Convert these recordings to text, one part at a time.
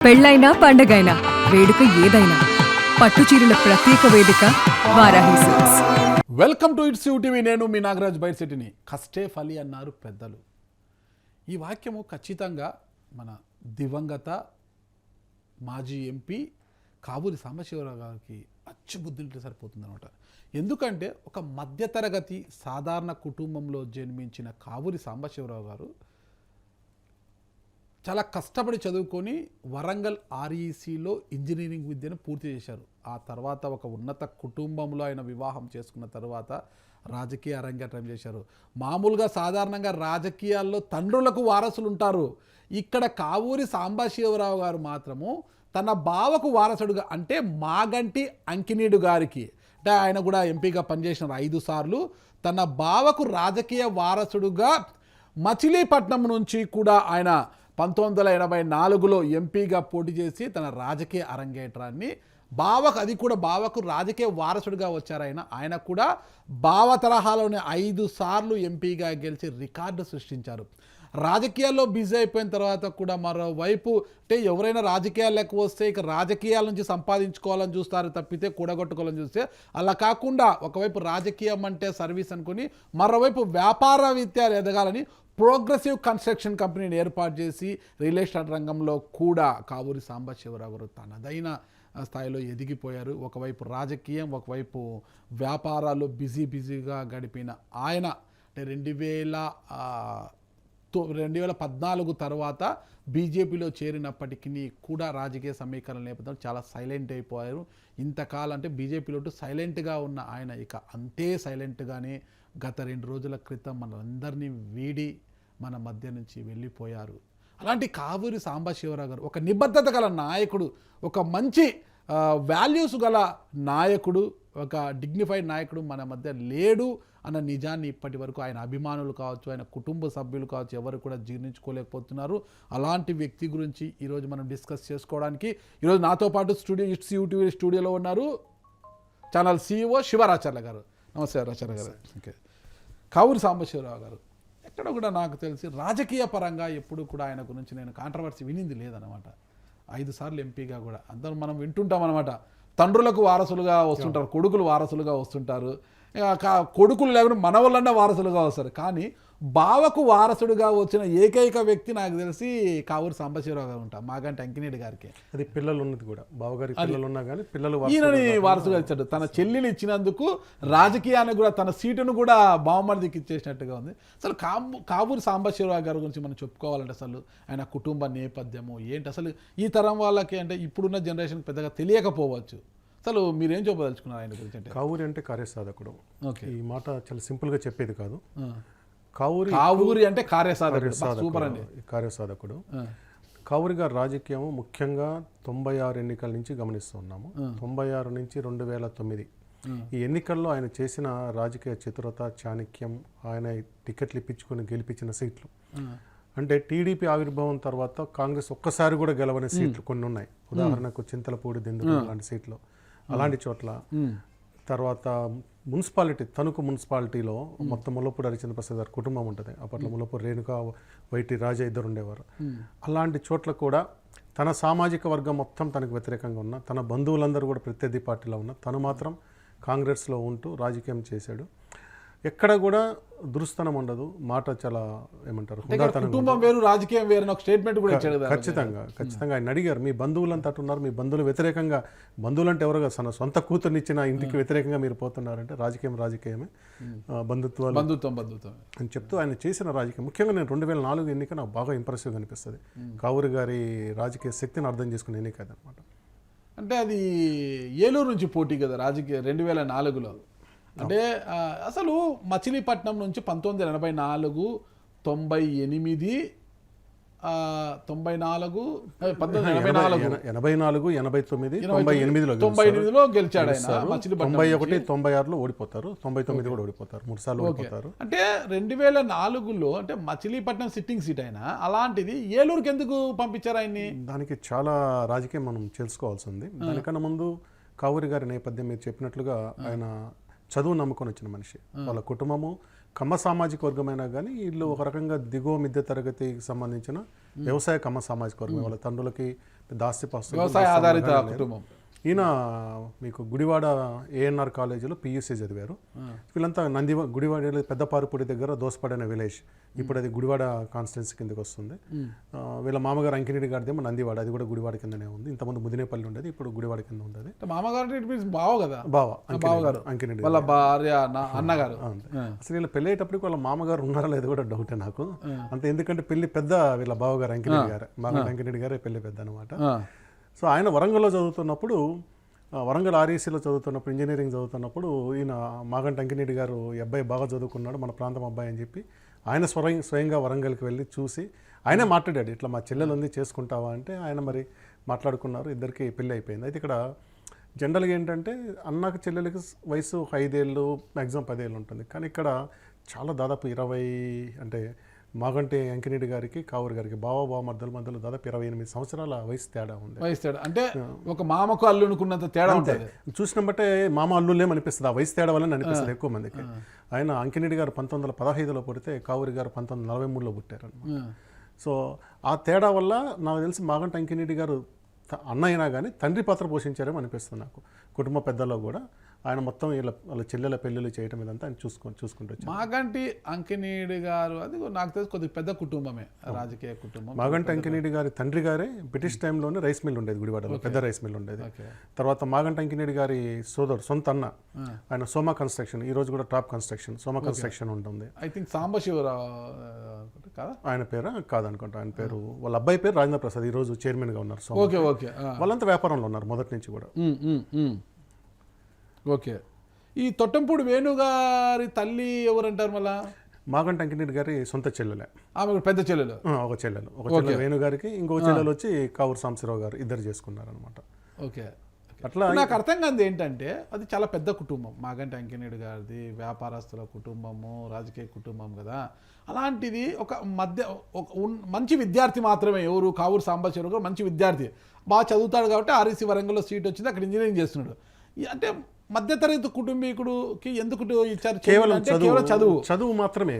పెళ్ళైనా పండగైనా వేడుక ఏదైనా పట్టుచీరల ప్రత్యేక వేదిక Varahi silks. Welcome to it's UTV. నేను మీ నాగరాజ్ బైర్శెట్టిని. కష్టే ఫలి అన్నారు పెద్దలు. ఈ వాక్యము ఖచ్చితంగా మన దివంగత మాజీ ఎంపీ కావూరి సాంబశివరావు గారికి అచ్చుబుద్ధింటే సరిపోతుంది అనమాట. ఎందుకంటే ఒక మధ్యతరగతి సాధారణ కుటుంబంలో జన్మించిన కావూరి సాంబశివరావు గారు చాలా కష్టపడి చదువుకొని వరంగల్ ఆర్ఈసీలో ఇంజనీరింగ్ విద్యను పూర్తి చేశారు. ఆ తర్వాత ఒక ఉన్నత కుటుంబంలో ఆయన వివాహం చేసుకున్న తర్వాత రాజకీయ అరంగేట్రం చేశారు. మామూలుగా సాధారణంగా రాజకీయాల్లో తండ్రులకు వారసులు ఉంటారు. ఇక్కడ కావూరి సాంబశివరావు గారు మాత్రము తన బావకు వారసుడుగా, అంటే మాగంటి అంకినీడు గారికి, అంటే ఆయన కూడా ఎంపీగా పనిచేసిన 5 సార్లు, తన బావకు రాజకీయ వారసుడుగా మచిలీపట్నం నుంచి కూడా ఆయన 1984లో ఎంపీగా పోటీ చేసి తన రాజకీయ అరంగేట్రాన్ని బావకు రాజకీయ వారసుడిగా వచ్చారు. ఆయన కూడా బావ తరహాలోనే 5 సార్లు ఎంపీగా గెలిచి రికార్డు సృష్టించారు. రాజకీయాల్లో బిజీ అయిపోయిన తర్వాత కూడా మరోవైపు, అంటే ఎవరైనా రాజకీయాలకు వస్తే ఇక రాజకీయాల నుంచి సంపాదించుకోవాలని చూస్తారు తప్పితే కూడగొట్టుకోవాలని చూస్తే, అలా కాకుండా ఒకవైపు రాజకీయం అంటే సర్వీస్ అనుకుని మరోవైపు వ్యాపార విద్య ఎదగాలని ప్రోగ్రెసివ్ కన్స్ట్రక్షన్ కంపెనీని ఏర్పాటు చేసి రియల్ ఎస్టేట్ రంగంలో కూడా కావూరి సాంబశివరావు గారు తనదైన స్థాయిలో ఎదిగిపోయారు. ఒకవైపు రాజకీయం, ఒకవైపు వ్యాపారాలు బిజీగా గడిపిన ఆయన, అంటే 2014 తర్వాత బీజేపీలో చేరినప్పటికీ కూడా రాజకీయ సమీకరణ నేపథ్యంలో చాలా సైలెంట్ అయిపోయారు. ఇంతకాలం అంటే బీజేపీలో సైలెంట్గా ఉన్న ఆయన ఇక అంతే సైలెంట్గానే గత 2 రోజుల క్రితం మనందరినీ వీడి మన మధ్య నుంచి వెళ్ళిపోయారు. అలాంటి కావూరి సాంబశివరావు గారు ఒక నిబద్ధత గల నాయకుడు, ఒక మంచి వాల్యూస్ గల నాయకుడు, ఒక డిగ్నిఫైడ్ నాయకుడు మన మధ్య లేడు అన్న నిజాన్ని ఇప్పటి వరకు ఆయన అభిమానులు కావచ్చు, ఆయన కుటుంబ సభ్యులు కావచ్చు, ఎవరు కూడా జీర్ణించుకోలేకపోతున్నారు. అలాంటి వ్యక్తి గురించి ఈరోజు మనం డిస్కస్ చేసుకోవడానికి ఈరోజు నాతో పాటు ఇట్స్ యూటీవీ స్టూడియోలో ఉన్నారు ఛానల్ CEO శివరాచార్య గారు. నమస్తే రాచార్య గారు. ఓకే, కావూరి సాంబశివరావు గారు ఎక్కడ కూడా నాకు తెలిసి రాజకీయ పరంగా ఎప్పుడు కూడా ఆయన గురించి నేను కాంట్రవర్సీ వినింది లేదనమాట. 5 సార్లు ఎంపీగా కూడా అందరూ మనం వింటుంటాం అనమాట. తండ్రులకు వారసులుగా వస్తుంటారు, కొడుకులు వారసులుగా వస్తుంటారు, కొడుకులు లేకుండా మన వాళ్ళన్నా వారసులుగా వస్తారు. కానీ బావకు వారసుడుగా వచ్చిన ఏకైక వ్యక్తి నాకు తెలిసి కావూరి సాంబశివరావు గారు ఉంటారు, మాగంటి అంకినీడు గారికి. అది పిల్లలు ఉన్నది కూడా, బావగారి పిల్లలు ఉన్నా కానీ పిల్లలు ఈయనని వారసుగా ఇచ్చాడు. తన చెల్లిని ఇచ్చినందుకు రాజకీయానికి కూడా తన సీటును కూడా బావమరిదికి ఇచ్చేసినట్టుగా ఉంది. అసలు కావూరి సాంబశివరావు గారి గురించి మనం చెప్పుకోవాలంటే అసలు ఆయన కుటుంబ నేపథ్యము ఏంటి, అసలు ఈ తరం వాళ్ళకి అంటే ఇప్పుడున్న జనరేషన్ పెద్దగా తెలియకపోవచ్చు. అసలు మీరేం చెప్పదలుచుకున్నారు ఆయన గురించి? అంటే కావూరి అంటే కార్యసాధకుడు. ఓకే, ఈ మాట చాలా సింపుల్గా చెప్పేది కాదు. కావూరి అంటే కార్యసాధకుడు. కావూరి గారు రాజకీయం ముఖ్యంగా 96 ఎన్నికల నుంచి గమనిస్తూ ఉన్నాము. 96 నుంచి 2009 ఈ ఎన్నికల్లో ఆయన చేసిన రాజకీయ చతురత, చాణక్యం, ఆయన టికెట్లు ఇప్పించుకొని గెలిపించిన సీట్లు, అంటే టీడీపీ ఆవిర్భావం తర్వాత కాంగ్రెస్ ఒక్కసారి కూడా గెలవని సీట్లు కొన్ని ఉన్నాయి. ఉదాహరణకు చింతలపూడి, దిందుకు లాంటి సీట్లు, అలాంటి చోట్ల. తర్వాత మున్సిపాలిటీ, తణుకు మున్సిపాలిటీలో మొత్తం ముల్లపూడి హరిచంద్ర ప్రసాద్ గారి కుటుంబం ఉంటుంది. అప్పట్లో ముల్లపూడి రేణుక, వైటి రాజా ఇద్దరు ఉండేవారు. అలాంటి చోట్ల కూడా తన సామాజిక వర్గం మొత్తం తనకు వ్యతిరేకంగా ఉన్న, తన బంధువులందరూ కూడా ప్రత్యర్థి పార్టీలో ఉన్న, తను మాత్రం కాంగ్రెస్లో ఉంటూ రాజకీయం చేశాడు. ఎక్కడ కూడా దురుస్తనం ఉండదు, మాట చాలా ఏమంటారు, కుటుంబం వేరు రాజకీయం వేరు ఒక స్టేట్మెంట్ కూడా ఇచ్చాడు. ఖచ్చితంగా ఆయన అడిగారు, మీ బంధువులంతా అట్టున్నారు, మీ బంధువులు వ్యతిరేకంగా, బంధువులు అంటే ఎవరు తన సొంత కూతుర్నిచ్చిన ఇంటికి వ్యతిరేకంగా మీరు పోతున్నారంటే రాజకీయమే, బంధుత్వం అని చెప్తూ ఆయన చేసిన రాజకీయం. ముఖ్యంగా నేను 2004 ఎన్నిక నాకు బాగా ఇంప్రెసివ్గా అనిపిస్తుంది. కావూరి గారి రాజకీయ శక్తిని అర్థం చేసుకునే ఎన్నిక అనమాట. అంటే అది ఏలూరు నుంచి పోటీ కదా రాజకీయ 2004లో. అంటే అసలు మచిలీపట్నం నుంచి 1984, 98, 94, 1989లో గెలిచాడు ఆయన. 91, 96లో ఓడిపోతారు, 99 కూడా ఓడిపోతారు, 3 సార్లు ఓడిపోతారు. అంటే 2004లో అంటే మచిలీపట్నం సిట్టింగ్ సీట్ అయినా అలాంటిది ఏలూరుకి ఎందుకు పంపించారు ఆయన్ని? దానికి చాలా రాజకీయం మనం తెలుసుకోవాల్సి ఉంది. దానికన్నా ముందు కావూరి గారి నేపథ్యం మీరు చెప్పినట్లుగా ఆయన చదువు నమ్ముకొని వచ్చిన మనిషి. వాళ్ళ కుటుంబము కమ్మ సామాజిక వర్గమైనా కానీ వీళ్ళు ఒక రకంగా దిగువ మధ్య తరగతికి సంబంధించిన వ్యవసాయ కమ్మ సామాజిక వర్గం. వాళ్ళ తండ్రులకి దాస్తిపాస్తులు, వ్యవసాయ ఆధారిత కుటుంబం. ఈయన మీకు గుడివాడ ఏఎన్ఆర్ కాలేజీలో పియూసీ చదివారు. వీళ్ళంతా గుడివాడ పెద్దపారుపూడి దగ్గర దోసపాడైన విలేజ్, ఇప్పుడు అది గుడివాడ కాన్స్టిట్యున్సీ కిందకి వస్తుంది. వీళ్ళ మామగారు అంకిరెడ్డి గారిదేమో నందివాడ, అది కూడా గుడివాడ కిందనే ఉంది. ఇంతకుముందు ముదినేపల్లి ఉండేది, ఇప్పుడు గుడివాడ కింద ఉండేది. మామగారు బావ కదా, బావగారు అంకిరెడ్డి వాళ్ళ భార్య అన్నగారు. అసలు వీళ్ళ పెళ్ళి అయ్యేటప్పటికి వాళ్ళ మామగారు ఉన్నారా లేదు కూడా డౌటే నాకు అంతే, ఎందుకంటే పెళ్లి పెద్ద వీళ్ళ బావగారు అంకిరెడ్డి గారు, మామగారు అంకిరెడ్డి గారే పెళ్లి పెద్ద అనమాట. సో ఆయన వరంగల్లో చదువుతున్నప్పుడు, వరంగల్ ఆర్ఈసీలో చదువుతున్నప్పుడు, ఇంజనీరింగ్ చదువుతున్నప్పుడు ఈయన మాగంటి అంకిరెడ్డి గారు ఈ అబ్బాయి బాగా చదువుకున్నాడు, మన ప్రాంతం అబ్బాయి అని చెప్పి ఆయన స్వయంగా వరంగల్కి వెళ్ళి చూసి ఆయనే మాట్లాడాడు, ఇట్లా మా చెల్లెలు ఉంది చేసుకుంటావా అంటే ఆయన మరి మాట్లాడుకున్నారు, ఇద్దరికి పెళ్ళి అయిపోయింది. అయితే ఇక్కడ జనరల్గా ఏంటంటే అన్నకు చెల్లెలకి వయసు 5 ఏళ్ళు మ్యాక్సిమం 10 ఏళ్ళు ఉంటుంది. కానీ ఇక్కడ చాలా దాదాపు 20 అంటే మాగంటి అంకిరెడ్డి గారికి కావూరు గారికి బావ మధ్యలో దాదాపు 28 సంవత్సరాల వయసు తేడా ఉంది. వయసు తేడా అంటే ఒక మామకు అల్లునుకున్నంత తేడా ఉంటుంది. చూసిన బట్టే మామ అల్లులేం అనిపిస్తుంది, ఆ వయసు తేడా వల్ల అనిపిస్తుంది ఎక్కువ మందికి. ఆయన అంకిరెడ్డి గారు 1915లో పుడితే కావూరు గారు 1943లో పుట్టారు. సో ఆ తేడా వల్ల నాకు తెలిసి మాగంటి అంకిరెడ్డి గారు అన్న అయినా కానీ తండ్రి పాత్ర పోషించారేమో అనిపిస్తుంది నాకు. కుటుంబ పెద్దల్లో కూడా ఆయన మొత్తం వాళ్ళ చెల్లెల పెళ్ళిళ్ళు చేయటం ఇదంతా ఆయన చూసుకుంటూ వచ్చారు. మాగంటి అంకిరెడ్డి గారు అది నాకు తెలిసి కొద్దిగా పెద్ద కుటుంబమే, రాజకీయ కుటుంబం. మాగంటి అంకిరెడ్డి గారి తండ్రి గారే బ్రిటిష్ టైంలోనే రైస్ మిల్ ఉండేది గుడివాడలో, పెద్ద రైస్ మిల్ ఉండేది. తర్వాత మాగంటి అంకిరెడ్డి గారి సొంత అన్న ఆయన సోమా కన్స్ట్రక్షన్, ఈ రోజు కూడా టాప్ కన్స్ట్రక్షన్ సోమా కన్స్ట్రక్షన్ ఉంటుంది. ఐ థింక్ సాంబశివరావు ఆయన పేరు కాదనుకుంటా, ఆయన పేరు వాళ్ళ అబ్బాయి పేరు రాజేంద్ర ప్రసాద్, ఈ రోజు చైర్మన్ గా ఉన్నారు. వాళ్ళంతా వ్యాపారంలో ఉన్నారు మొదటి నుంచి కూడా. ఓకే. ఈ తొట్టంపూడి వేణుగారి తల్లి ఎవరంటారు మళ్ళా? మాగంటి అంకిరెడ్డి గారి సొంత చెల్లెలే, ఆమె పెద్ద చెల్లెలు. ఒక చెల్లెలు వేణు గారికి, ఇంకో చెల్లెలు వచ్చి కావూరు సాంబశివరావు గారు, ఇద్దరు చేసుకున్నారు అనమాట. ఓకే. అట్లా నాకు అర్థం కాదు ఏంటంటే అది చాలా పెద్ద కుటుంబం, మాగంటి అంకిరెడ్డి గారిది వ్యాపారస్తుల కుటుంబము, రాజకీయ కుటుంబం కదా. అలాంటిది ఒక మంచి విద్యార్థి మాత్రమే, ఎవరు కావూరు సాంబశివరావు గారు మంచి విద్యార్థి, బాగా చదువుతాడు కాబట్టి ఆర్ఈసీ వరంగల్లో సీట్ వచ్చింది, అక్కడ ఇంజనీరింగ్ చేస్తున్నాడు. అంటే మధ్యతరగతి కుటుంబీకుడికి ఎందుకు ఇచ్చారు? కేవలం చదువు మాత్రమే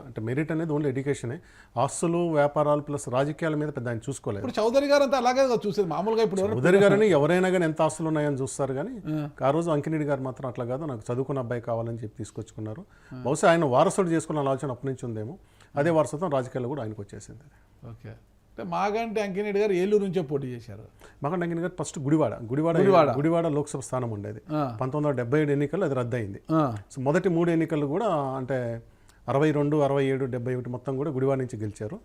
అంటే మెరిట్ అనేది ఓన్లీ ఎడ్యుకేషనే. ఆస్తులు వ్యాపారాలు ప్లస్ రాజకీయాల మీద పెద్ద ఆయన చూసుకోలేదు. ఇప్పుడు చౌదరి గారు అంతా అలాగే చూసేది మామూలుగా. ఇప్పుడు చౌదరి గారని ఎవరైనా కానీ ఎంత ఆస్తులు ఉన్నాయని చూస్తారు, కానీ ఆ రోజు అంకిరెడ్డి గారు మాత్రం అట్లా కాదు, నాకు చదువుకున్న అబ్బాయి కావాలని చెప్పి తీసుకొచ్చుకున్నారు. బహుశా ఆయన వారసుడు చేసుకున్న ఆలోచన అప్పటి నుంచి ఉందేమో, అదే వారసత్వం రాజకీయాల్లో కూడా ఆయనకు వచ్చేసింది. ఓకే. అంటే మాగంటి అంకిరెడ్డి గారు ఏలూరు నుంచే పోటీ చేశారు. మాగంటి అంకిరెడ్డి గారు ఫస్ట్ గుడివాడ లోక్సభ స్థానం ఉండేది. 1977 ఎన్నికల్లో అది రద్దయింది. సో మొదటి 3 ఎన్నికలు కూడా అంటే 62, 67, 71 మొత్తం కూడా గుడివాడ నుంచి గెలిచారు.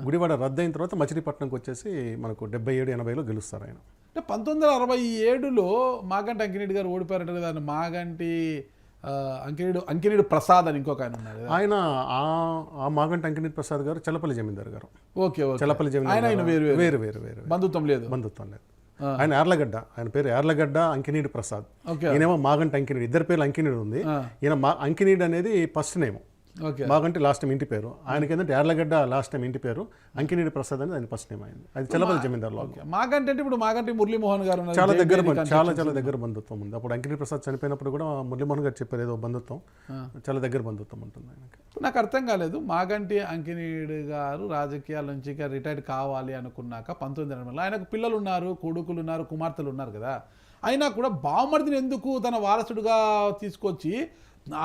గుడివాడ రద్దయిన తర్వాత మచిలీపట్నంకి వచ్చేసి మనకు 77, 80లో గెలుస్తారు ఆయన. అంటే 1967లో మాగంటి అంకిరెడ్డి గారు ఓడిపోయారంటే కదా, మాగంటి అంకిరెడ్డి ప్రసాద్ అని ఇంకొక ఆయన ఉన్నారు. ఆయన ఆ మాగంటి అంకిరెడ్డి ప్రసాద్ గారు చల్లపల్లి జమీందారు గారు. ఓకే. చల్లపల్లి జమీందారు వేరు బంధుత్వం లేదు. ఆయన యార్లగడ్డ, ఆయన పేరు యార్లగడ్డ అంకిరెడ్డి ప్రసాద్, ఈయనేమో మాగంటి అంకిరెడ్డి. ఇద్దరు పేర్లు అంకిరెడ్డి ఉంది. ఈయన అంకిరెడ్డి అనేది first name, Maganti last time ఇంటి పేరు. ఆయనకి ఏంటంటే యార్లగడ్డ లాస్ట్ టైం ఇంటి పేరు, అంకిరెడ్డి ప్రసాద్ అనేది ఆయన ఫస్ట్ నేమ్ అయింది. అది చల్లపల్లి జమీందారులో. మాగంటి అంటే ఇప్పుడు మాగంటి మురళీమోహన్ గారు చాలా దగ్గర బంధుత్వం ఉంది. అప్పుడు అంకిరెడ్డి ప్రసాద్ చనిపోయినప్పుడు కూడా మురళీమోహన్ గారు చెప్పారు ఏదో బంధుత్వం, చాలా దగ్గర బంధుత్వం ఉంటుంది ఆయనకి. నాకు అర్థం కాలేదు, మాగంటి అంకిరెడ్డి గారు రాజకీయాల నుంచి రిటైర్డ్ కావాలి అనుకున్నాక 1990లో ఆయనకు పిల్లలు ఉన్నారు, కొడుకులు ఉన్నారు, కుమార్తెలు ఉన్నారు కదా. అయినా కూడా బావమరిదిని ఎందుకు తన వారసుడుగా తీసుకొచ్చి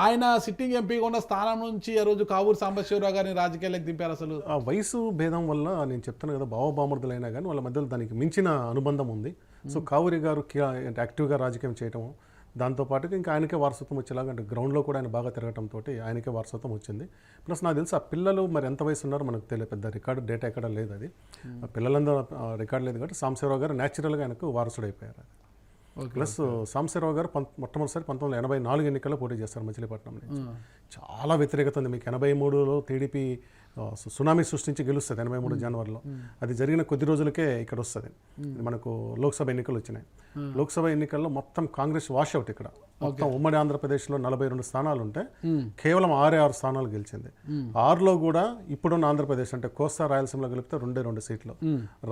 ఆయన సిట్టింగ్ ఎంపీగా ఉన్న స్థానం నుంచి ఆ రోజు కావూరు సాంబశివరావు గారిని రాజకీయాలకు దింపారు? అసలు ఆ వయసు భేదం వల్ల నేను చెప్తాను కదా, బామర్దులైనా కానీ వాళ్ళ మధ్యలో దానికి మించిన అనుబంధం ఉంది. సో కావూరి గారు యాక్టివ్గా రాజకీయం చేయటం, దాంతోపాటుగా ఇంకా ఆయనకే వారసత్వం వచ్చేలాగా, అంటే గ్రౌండ్లో కూడా ఆయన బాగా తిరగటంతో ఆయనకే వారసత్వం వచ్చింది. ప్లస్ నాకు తెలిసి ఆ పిల్లలు మరి ఎంత వయసు ఉన్నారో మనకు తెలియదు, పెద్ద రికార్డు డేటా ఎక్కడ లేదు. అది ఆ పిల్లలందరూ రికార్డు లేదు కాబట్టి సాంబశివరావు గారు న్యాచురల్గా ఆయనకు వారసుడైపోయారు. ప్లస్ సాంబశివరావు గారు మొట్టమొదటిసారి 1984 ఎన్నికల్లో పోటీ చేస్తారు మచిలీపట్నం నుంచి. చాలా వ్యతిరేకత ఉంది. మీకు 83లో టీడీపీ సునామీ సృష్టించి గెలుస్తుంది 83 జనవరిలో. అది జరిగిన కొద్ది రోజులకే ఇక్కడ వస్తుంది. మనకు లోక్సభ ఎన్నికలు వచ్చినాయి. లోక్సభ ఎన్నికల్లో మొత్తం కాంగ్రెస్ వాషౌట్. ఇక్కడ మొత్తం ఉమ్మడి ఆంధ్రప్రదేశ్లో 42 స్థానాలు ఉంటే కేవలం 6 స్థానాలు గెలిచింది. 6లో కూడా ఇప్పుడున్న ఆంధ్రప్రదేశ్ అంటే కోస్తా రాయలసీమలో కలిపితే 2 సీట్లు,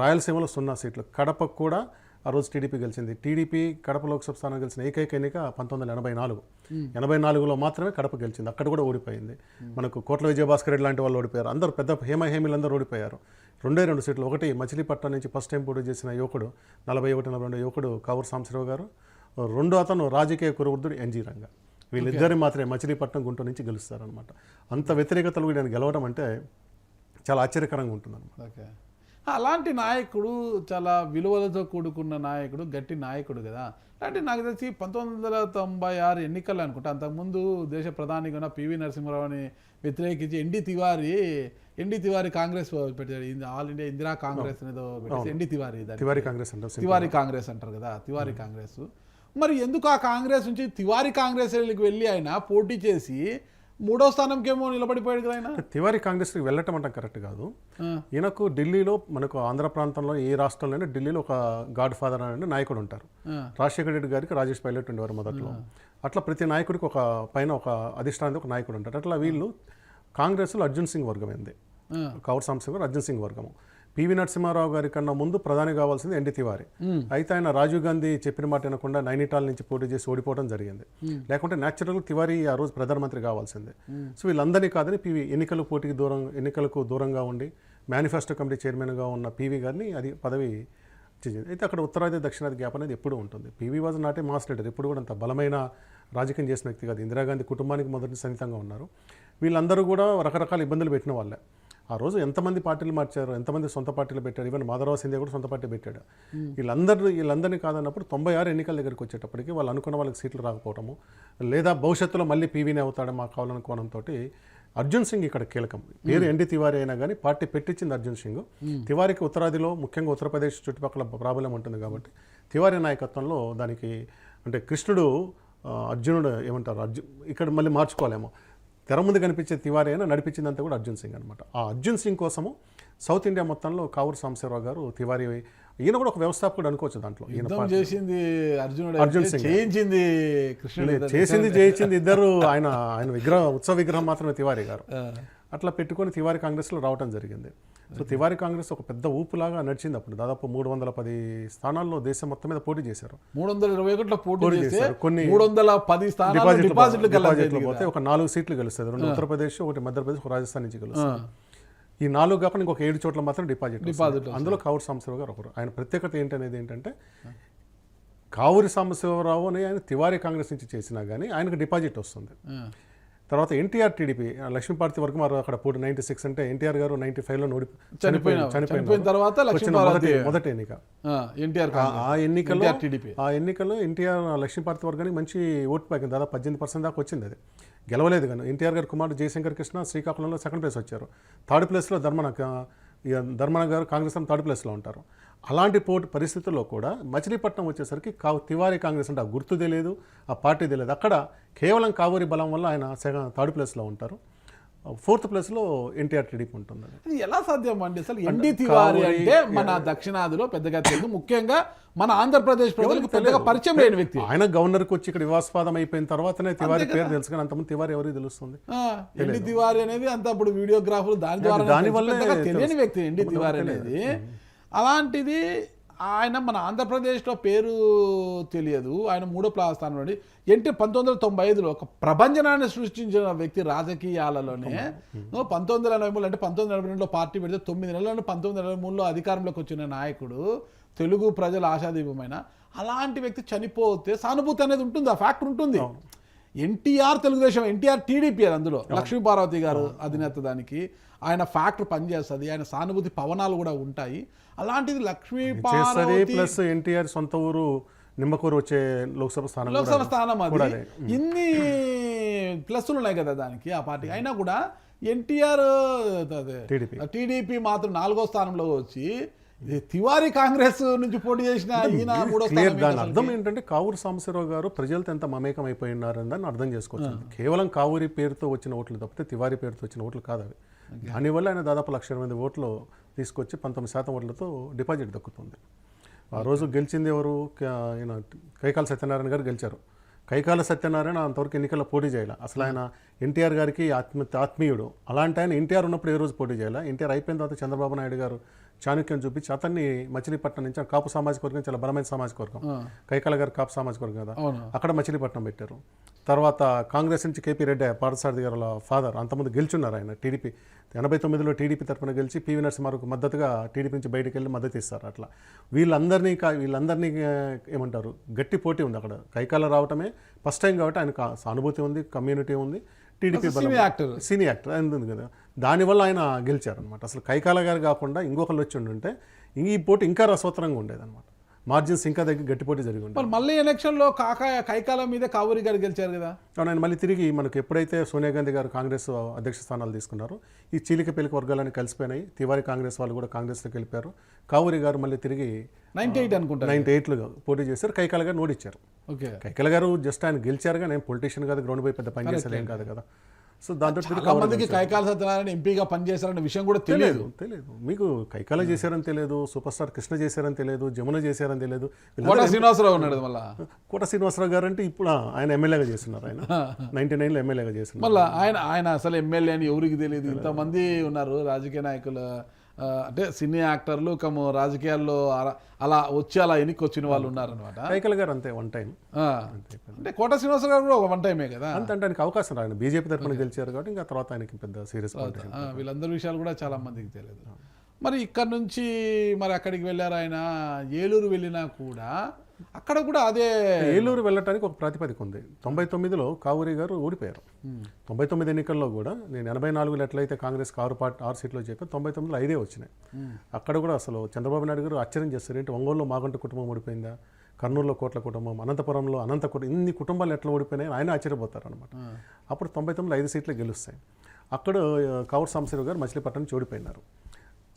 రాయలసీమలో 0 సీట్లు, కడపకు కూడా ఆ రోజు టీడీపీ గెలిచింది. టీడీపీ కడప లోక్సభ స్థానం గెలిచిన ఏకైక ఎన్నిక 1984 మాత్రమే కడప గెలిచింది. అక్కడ కూడా ఓడిపోయింది. మనకు కోట్ల విజయభాస్కర్ రెడ్డి లాంటి వాళ్ళు ఓడిపోయారు. అందరూ పెద్ద హేమీలందరూ ఓడిపోయారు. 2 సీట్లు. ఒకటి మచిలీపట్నం నుంచి ఫస్ట్ టైం పోటీ చేసిన యువకుడు 41-42 యువకుడు కావూరు సాంబశివరావు గారు, రెండో అతను రాజకీయ కురువృద్ధుడు ఎన్జీ రంగా. వీళ్ళిద్దరి మాత్రమే మచిలీపట్నం గుంటూరు నుంచి గెలుస్తారనమాట. అంత వ్యతిరేకతలు కూడా గెలవడం అంటే చాలా ఆశ్చర్యకరంగా ఉంటుందన్నమాట. ఓకే, అలాంటి నాయకుడు చాలా విలువలతో కూడుకున్న నాయకుడు, గట్టి నాయకుడు కదా. అంటే నాకు తెలిసి 1996 ఎన్నికలు అనుకుంటా, అంతకుముందు దేశ ప్రధానిగా ఉన్న పివి నరసింహారావుని వ్యతిరేకించి ఎన్డీ తివారీ కాంగ్రెస్ పెట్టారు. ఆల్ ఇండియా ఇందిరా కాంగ్రెస్ అనేదో పెట్టేసి ఎన్డీ తివారీ కాంగ్రెస్ అంటారు కదా, తివారీ కాంగ్రెస్. మరి ఎందుకు ఆ కాంగ్రెస్ నుంచి తివారీ కాంగ్రెస్ వెళ్ళి ఆయన పోటీ చేసి 3వ స్థానంకేమో నిలబడిపోయాడు కదా ఆయన. తివారీ కాంగ్రెస్కి వెళ్ళటం అంటే కరెక్ట్ కాదు. ఈయనకు ఢిల్లీలో, మనకు ఆంధ్ర ప్రాంతంలో ఏ రాష్ట్రంలోనే ఢిల్లీలో ఒక గాడ్ ఫాదర్ అనే నాయకుడు ఉంటారు. రాజశేఖర రెడ్డి గారికి రాజేష్ పైలట్ ఉండేవారు మొదట్లో. అట్లా ప్రతి నాయకుడికి ఒక పైన ఒక అధిష్టానానికి ఒక నాయకుడు ఉంటారు. అట్లా వీళ్ళు కాంగ్రెస్లో అర్జున్ సింగ్ వర్గమైంది. కావూరు సాంబశివరావు గారు అర్జున్ సింగ్ వర్గము. పివి నరసింహారావు గారి కన్నా ముందు ప్రధాని కావాల్సింది ఎన్డీ తివారీ. అయితే ఆయన రాజీవ్ గాంధీ చెప్పిన మాట వినకుండా నైనిటాల్ నుంచి పోటీ చేసి ఓడిపోవడం జరిగింది. లేకుంటే న్యాచురల్ తివారీ ఆ రోజు ప్రధానమంత్రి కావాల్సిందే. సో వీళ్ళందరినీ కాదని పివి ఎన్నికలకు దూరంగా ఉండి మేనిఫెస్టో కమిటీ చైర్మన్గా ఉన్న పివి గారిని అది పదవి చేసింది. అయితే అక్కడ ఉత్తరాది దక్షిణాది గ్యాప్ అనేది ఎప్పుడూ ఉంటుంది. PV was not a mass leader. ఎప్పుడు కూడా అంత బలమైన రాజకీయం చేసిన వ్యక్తి కాదు. ఇందిరాగాంధీ కుటుంబానికి మొదటి సన్నిహితంగా ఉన్నారు. వీళ్ళందరూ కూడా రకరకాల ఇబ్బందులు పెట్టిన వాళ్ళే. ఆ రోజు ఎంతమంది పార్టీలు మార్చారు, ఎంతమంది సొంత పార్టీలు పెట్టారు. ఈవెన్ మాధవరావు సింధియా కూడా సొంత పార్టీ పెట్టాడు. వీళ్ళందరినీ కాదన్నప్పుడు 96 ఎన్నికల దగ్గరికి వచ్చేటప్పటికి వాళ్ళు అనుకున్న వాళ్ళకి సీట్లు రాకపోవటము, లేదా భవిష్యత్తులో మళ్ళీ పీవీనే అవుతాడు మాకు కావాలనుకోవడంతో అర్జున్ సింగ్ ఇక్కడ కీలకం. పేరు ఎన్డీ తివారీ అయినా కానీ పార్టీ పెట్టించింది అర్జున్ సింగ్. తివారీకి ఉత్తరాదిలో ముఖ్యంగా ఉత్తరప్రదేశ్ చుట్టుపక్కల ప్రాబ్లం ఉంటుంది కాబట్టి తివారీ నాయకత్వంలో దానికి అంటే కృష్ణుడు అర్జునుడు ఏమంటారు ఇక్కడ మళ్ళీ మార్చుకోలేమో. తెర ముందు కనిపించే తివారీ అయినా నడిపించిందంతా కూడా అర్జున్ సింగ్ అనమాట. ఆ అర్జున్ సింగ్ కోసము సౌత్ ఇండియా మొత్తంలో కావూరు సాంబశివరావు గారు తివారీ, ఈయన కూడా ఒక వ్యవస్థాపకుడు అనుకోవచ్చు. దాంట్లో చేసింది అర్జున్ సింగ్, చేయించింది కృష్ణుడు, చేయించింది ఇద్దరు. ఆయన ఉత్సవ విగ్రహం మాత్రమే తివారీ గారు. అట్లా పెట్టుకొని తివారీ కాంగ్రెస్లో రావడం జరిగింది. సో తివారీ కాంగ్రెస్ ఒక పెద్ద ఊపులాగా నడిచింది. అప్పుడు దాదాపు 310 స్థానాల్లో దేశం మొత్తం మీద పోటీ చేశారు. 321 పోటీ చేశారు. కొన్ని 310 స్థానాలు డిపాజిట్లు పోతే ఒక 4 సీట్లు గెలుస్తుంది. 2 ఉత్తరప్రదేశ్, 1 మధ్యప్రదేశ్, 1 రాజస్థాన్ నుంచి గెలుస్తారు. ఈ 4 కాకుండా ఇంకొక 7 చోట్ల మాత్రం డిపాజిట్. అందులో కావూరు సాంబశివరావు గారు ఒకరు. ఆయన ప్రత్యేకత ఏంటంటే కావూరి సాంబశివరావు అని ఆయన తివారీ కాంగ్రెస్ నుంచి చేసినా కానీ ఆయనకు డిపాజిట్ వస్తుంది. తర్వాత ఎన్టీఆర్ టీడీపీ లక్ష్మీపార్తి వర్గం ఆ పోటీ 96 అంటే ఎన్టీఆర్ గారు 95లో చనిపోయిన తర్వాత మొదటి ఎన్నిక ఆ ఎన్నికల్లో ఎన్టీఆర్ లక్ష్మీపార్తి వర్గానికి మంచి ఓటు ప్యాకింగ్ దాదాపు 18% దాకా వచ్చింది. అది గెలవలేదు కానీ ఎన్టీఆర్ గారు కుమారుడు జయశంకర్ కృష్ణ శ్రీకాకుళంలో 2nd ప్లేస్ వచ్చారు. 3rd ప్లేస్లో ధర్మన గారు కాంగ్రెస్ 3rd ప్లేస్లో ఉంటారు. అలాంటి పరిస్థితుల్లో కూడా మచిలీపట్నం వచ్చేసరికి తివారీ కాంగ్రెస్ అంటే ఆ గుర్తు తెలియదు, ఆ పార్టీ తెలియదు. అక్కడ కేవలం కావూరి బలం వల్ల ఆయన 3rd ప్లేస్లో ఉంటారు. 4th ప్లేస్లో ఎన్టీఆర్ టీడీపీ ఉంటుంది. అది ఎలా సాధ్యం అండి అసలు? ఎన్డీ తివారీ అంటే మన దక్షిణాదిలో పెద్దగా తెలియదు, ముఖ్యంగా మన ఆంధ్రప్రదేశ్ ప్రజలకు పెద్దగా పరిచయం లేని వ్యక్తి. ఆయన గవర్నర్కి వచ్చి ఇక్కడ వివాస్పాదం అయిపోయిన తర్వాతనే తివారీ పేరు తెలుసు, కానీ అంతకుముందు తివారీ ఎవరికి తెలుస్తుంది? ఎన్డీ తివారీ అనేది అంత అప్పుడు వీడియోగ్రాఫర్లు దానివల్ల తెలియని వ్యక్తి ఎన్డీ తివారీ అనేది. అలాంటిది ఆయన మన ఆంధ్రప్రదేశ్లో పేరు తెలియదు. ఆయన 3వ స్థానం నుండి 1995లో ఒక ప్రభంజనాన్ని సృష్టించిన వ్యక్తి రాజకీయాలలోనే. 1983 అంటే 1982లో పార్టీ పెడితే 9 నెలలను 1983లో అధికారంలోకి వచ్చిన నాయకుడు, తెలుగు ప్రజల ఆశాదీపమైన అలాంటి వ్యక్తి చనిపోతే సానుభూతి అనేది ఉంటుంది, ఆ ఫ్యాక్టర్ ఉంటుంది. ఎన్టీఆర్ తెలుగుదేశం, ఎన్టీఆర్ టీడీపీ అందులో లక్ష్మీపార్వతి గారు అధినేత, దానికి ఆయన ఫ్యాక్టర్ పనిచేస్తుంది, ఆయన సానుభూతి పవనాలు కూడా ఉంటాయి. అలాంటిది లక్ష్మీపార్వతి ప్లస్ ఎన్టీఆర్ సొంత ఊరు నిమ్మకూరు వచ్చే లోక్సభ స్థానం అది. ఇన్ని ప్లస్లు ఉన్నాయి కదా దానికి ఆ పార్టీ. అయినా కూడా ఎన్టీఆర్ టీడీపీ మాత్రం 4వ స్థానంలో వచ్చి తివారీ కాంగ్రెస్ నుంచి పోటీ చేసిన ఈయన 3వ స్థానం. దాని అర్థం ఏంటంటే కావూరు సాంబశివరావు గారు ప్రజలతో ఎంత మమేకం అయిపోయినారని దాన్ని అర్థం చేసుకోవచ్చు. కేవలం కావూరి పేరుతో వచ్చిన ఓట్లు తప్పితే తివారీ పేరుతో వచ్చిన ఓట్లు కాదు అవి. దానివల్ల ఆయన దాదాపు 1,80,000 ఓట్లు తీసుకొచ్చి 19% ఓట్లతో డిపాజిట్ దక్కుతుంది. ఆ రోజు గెలిచింది ఎవరు? కైకాల సత్యనారాయణ గారు గెలిచారు. కైకాల సత్యనారాయణ అంతవరకు ఎన్నికల్లో పోటీ చేయాలి. అసలు ఆయన ఎన్టీఆర్ గారికి ఆత్మీయుడు. అలాంటి ఆయన ఎన్టీఆర్ ఉన్నప్పుడు ఏ రోజు పోటీ చేయాలి? ఎన్టీఆర్ అయిపోయిన తర్వాత చంద్రబాబు నాయుడు గారు చాణక్యం చూపించి అతన్ని మచిలీపట్నం నుంచి కాపు సామాజిక వర్గం చాలా బలమైన సామాజిక వర్గం, కైకాల గారు కాపు సామాజిక వర్గం కదా, అక్కడ మచిలీపట్నం పెట్టారు. తర్వాత కాంగ్రెస్ నుంచి కేపీ రెడ్డి పార్థసారథి గారు ఫాదర్ అంతమంది గెలుచున్నారు. ఆయన టీడీపీ 89లో టీడీపీ తరఫున గెలిచి పివి నరసింహారావుకు మద్దతుగా టీడీపీ నుంచి బయటకు వెళ్ళి మద్దతు ఇస్తారు. అట్లా వీళ్ళందరినీ ఏమంటారు గట్టి పోటీ ఉంది అక్కడ. కైకాల రావటమే ఫస్ట్ టైం కాబట్టి ఆయనకు సానుభూతి ఉంది, కమ్యూనిటీ ఉంది, టీడీపీ సీనియర్ యాక్టర్ ఉంది కదా, దానివల్ల ఆయన గెలిచారనమాట. అసలు కైకాల గారు కాకుండా ఇంకొకరు వచ్చి ఉండుంటే ఈ పోటీ ఇంకా రసవత్తరంగా ఉండేదన్నమాట. మార్జిన్స్ ఇంకా దగ్గర గట్టి పోటీ జరిగి ఉంటుంది. మళ్ళీ ఎలక్షన్లో కైకాల మీద కావూరి గారు గెలిచారు కదా. ఆయన మళ్ళీ తిరిగి మనకు ఎప్పుడైతే సోనియా గాంధీ గారు కాంగ్రెస్ అధ్యక్ష స్థానాలు తీసుకున్నారో ఈ చీలిక పేలిక వర్గాలని కలిసిపోయినాయి. తివారీ కాంగ్రెస్ వాళ్ళు కూడా కాంగ్రెస్లోకి వెళ్ళిపోయారు. కావూరి గారు మళ్ళీ తిరిగి 98 అనుకుంటా 98లో పోటీ చేశారు. కైకాల గారు ఓడిచ్చారు. ఓకే, కైకాల గారు జస్ట్ ఆయన గెలిచారుగా, నేను పొలిటీషియన్ కాదు, గ్రౌండ్ పోయి పెద్ద పని చేసేదేం కాదు కదా. సో దాంతో చాలా మందికి కైకాల సత్యనారాయణ ఎంపీగా పనిచేశారన్న విషయం కూడా తెలియదు. మీకు కైకాల చేశారని తెలియదు, సూపర్ స్టార్ కృష్ణ చేశారని తెలియదు, జమున చేశారని తెలియదు. కోట శ్రీనివాసరావు ఉన్నాడు మళ్ళీ. కోట శ్రీనివాసరావు గారు అంటే ఇప్పుడు ఆయన ఎమ్మెల్యేగా చేస్తున్నారు. ఆయన 99లో ఎమ్మెల్యేగా చేస్తున్నారు. మళ్ళీ ఆయన అసలు ఎమ్మెల్యే అని ఎవరికి తెలియదు. ఇంతమంది ఉన్నారు రాజకీయ నాయకులు, అంటే సినీ యాక్టర్లు రాజకీయాల్లో అలా వచ్చి అలా ఎన్నిక వచ్చిన వాళ్ళు ఉన్నారనమాట. కైకాల గారు అంతే వన్ టైం. అంటే కోట శ్రీనివాసరావు గారు కూడా ఒక వన్ టైమే కదా. అంతే, ఆయనకి అవకాశం ఆయన బీజేపీ తరఫున గెలిచారు కాబట్టి ఇంకా తర్వాత ఆయనకి పెద్ద సీరియస్. వీళ్ళందరి విషయాలు కూడా చాలా మందికి తెలియదు. మరి ఇక్కడ నుంచి మరి అక్కడికి వెళ్ళారు ఆయన. ఏలూరు వెళ్ళినా కూడా అక్కడ కూడా అదే. ఏలూరు వెళ్ళటానికి ఒక ప్రాతిపదిక ఉంది. 99లో కావూరి గారు ఓడిపోయారు. 99 ఎన్నికల్లో కూడా నేను 84లో ఎట్లయితే కాంగ్రెస్కి 6 సీట్లు చెప్పాను, 99లో 5 వచ్చినాయి. అక్కడ కూడా అసలు చంద్రబాబు నాయుడు గారు ఆశ్చర్యం చేస్తారు, ఏంటి ఒంగోలులో మాగంట కుటుంబం ఓడిపోయిందా, కర్నూలులో కోట్ల కుటుంబం, అనంతపురంలో అనంత కుటుంబం, ఇన్ని కుటుంబాలు ఎట్లా ఓడిపోయినాయి ఆయన ఆశ్చర్యపోతారు అనమాట. అప్పుడు 99లో 5 సీట్లు గెలుస్తాయి. అక్కడ కావూరి సాంబశివరావు గారు మచిలీపట్నం నుంచి ఓడిపోయినారు.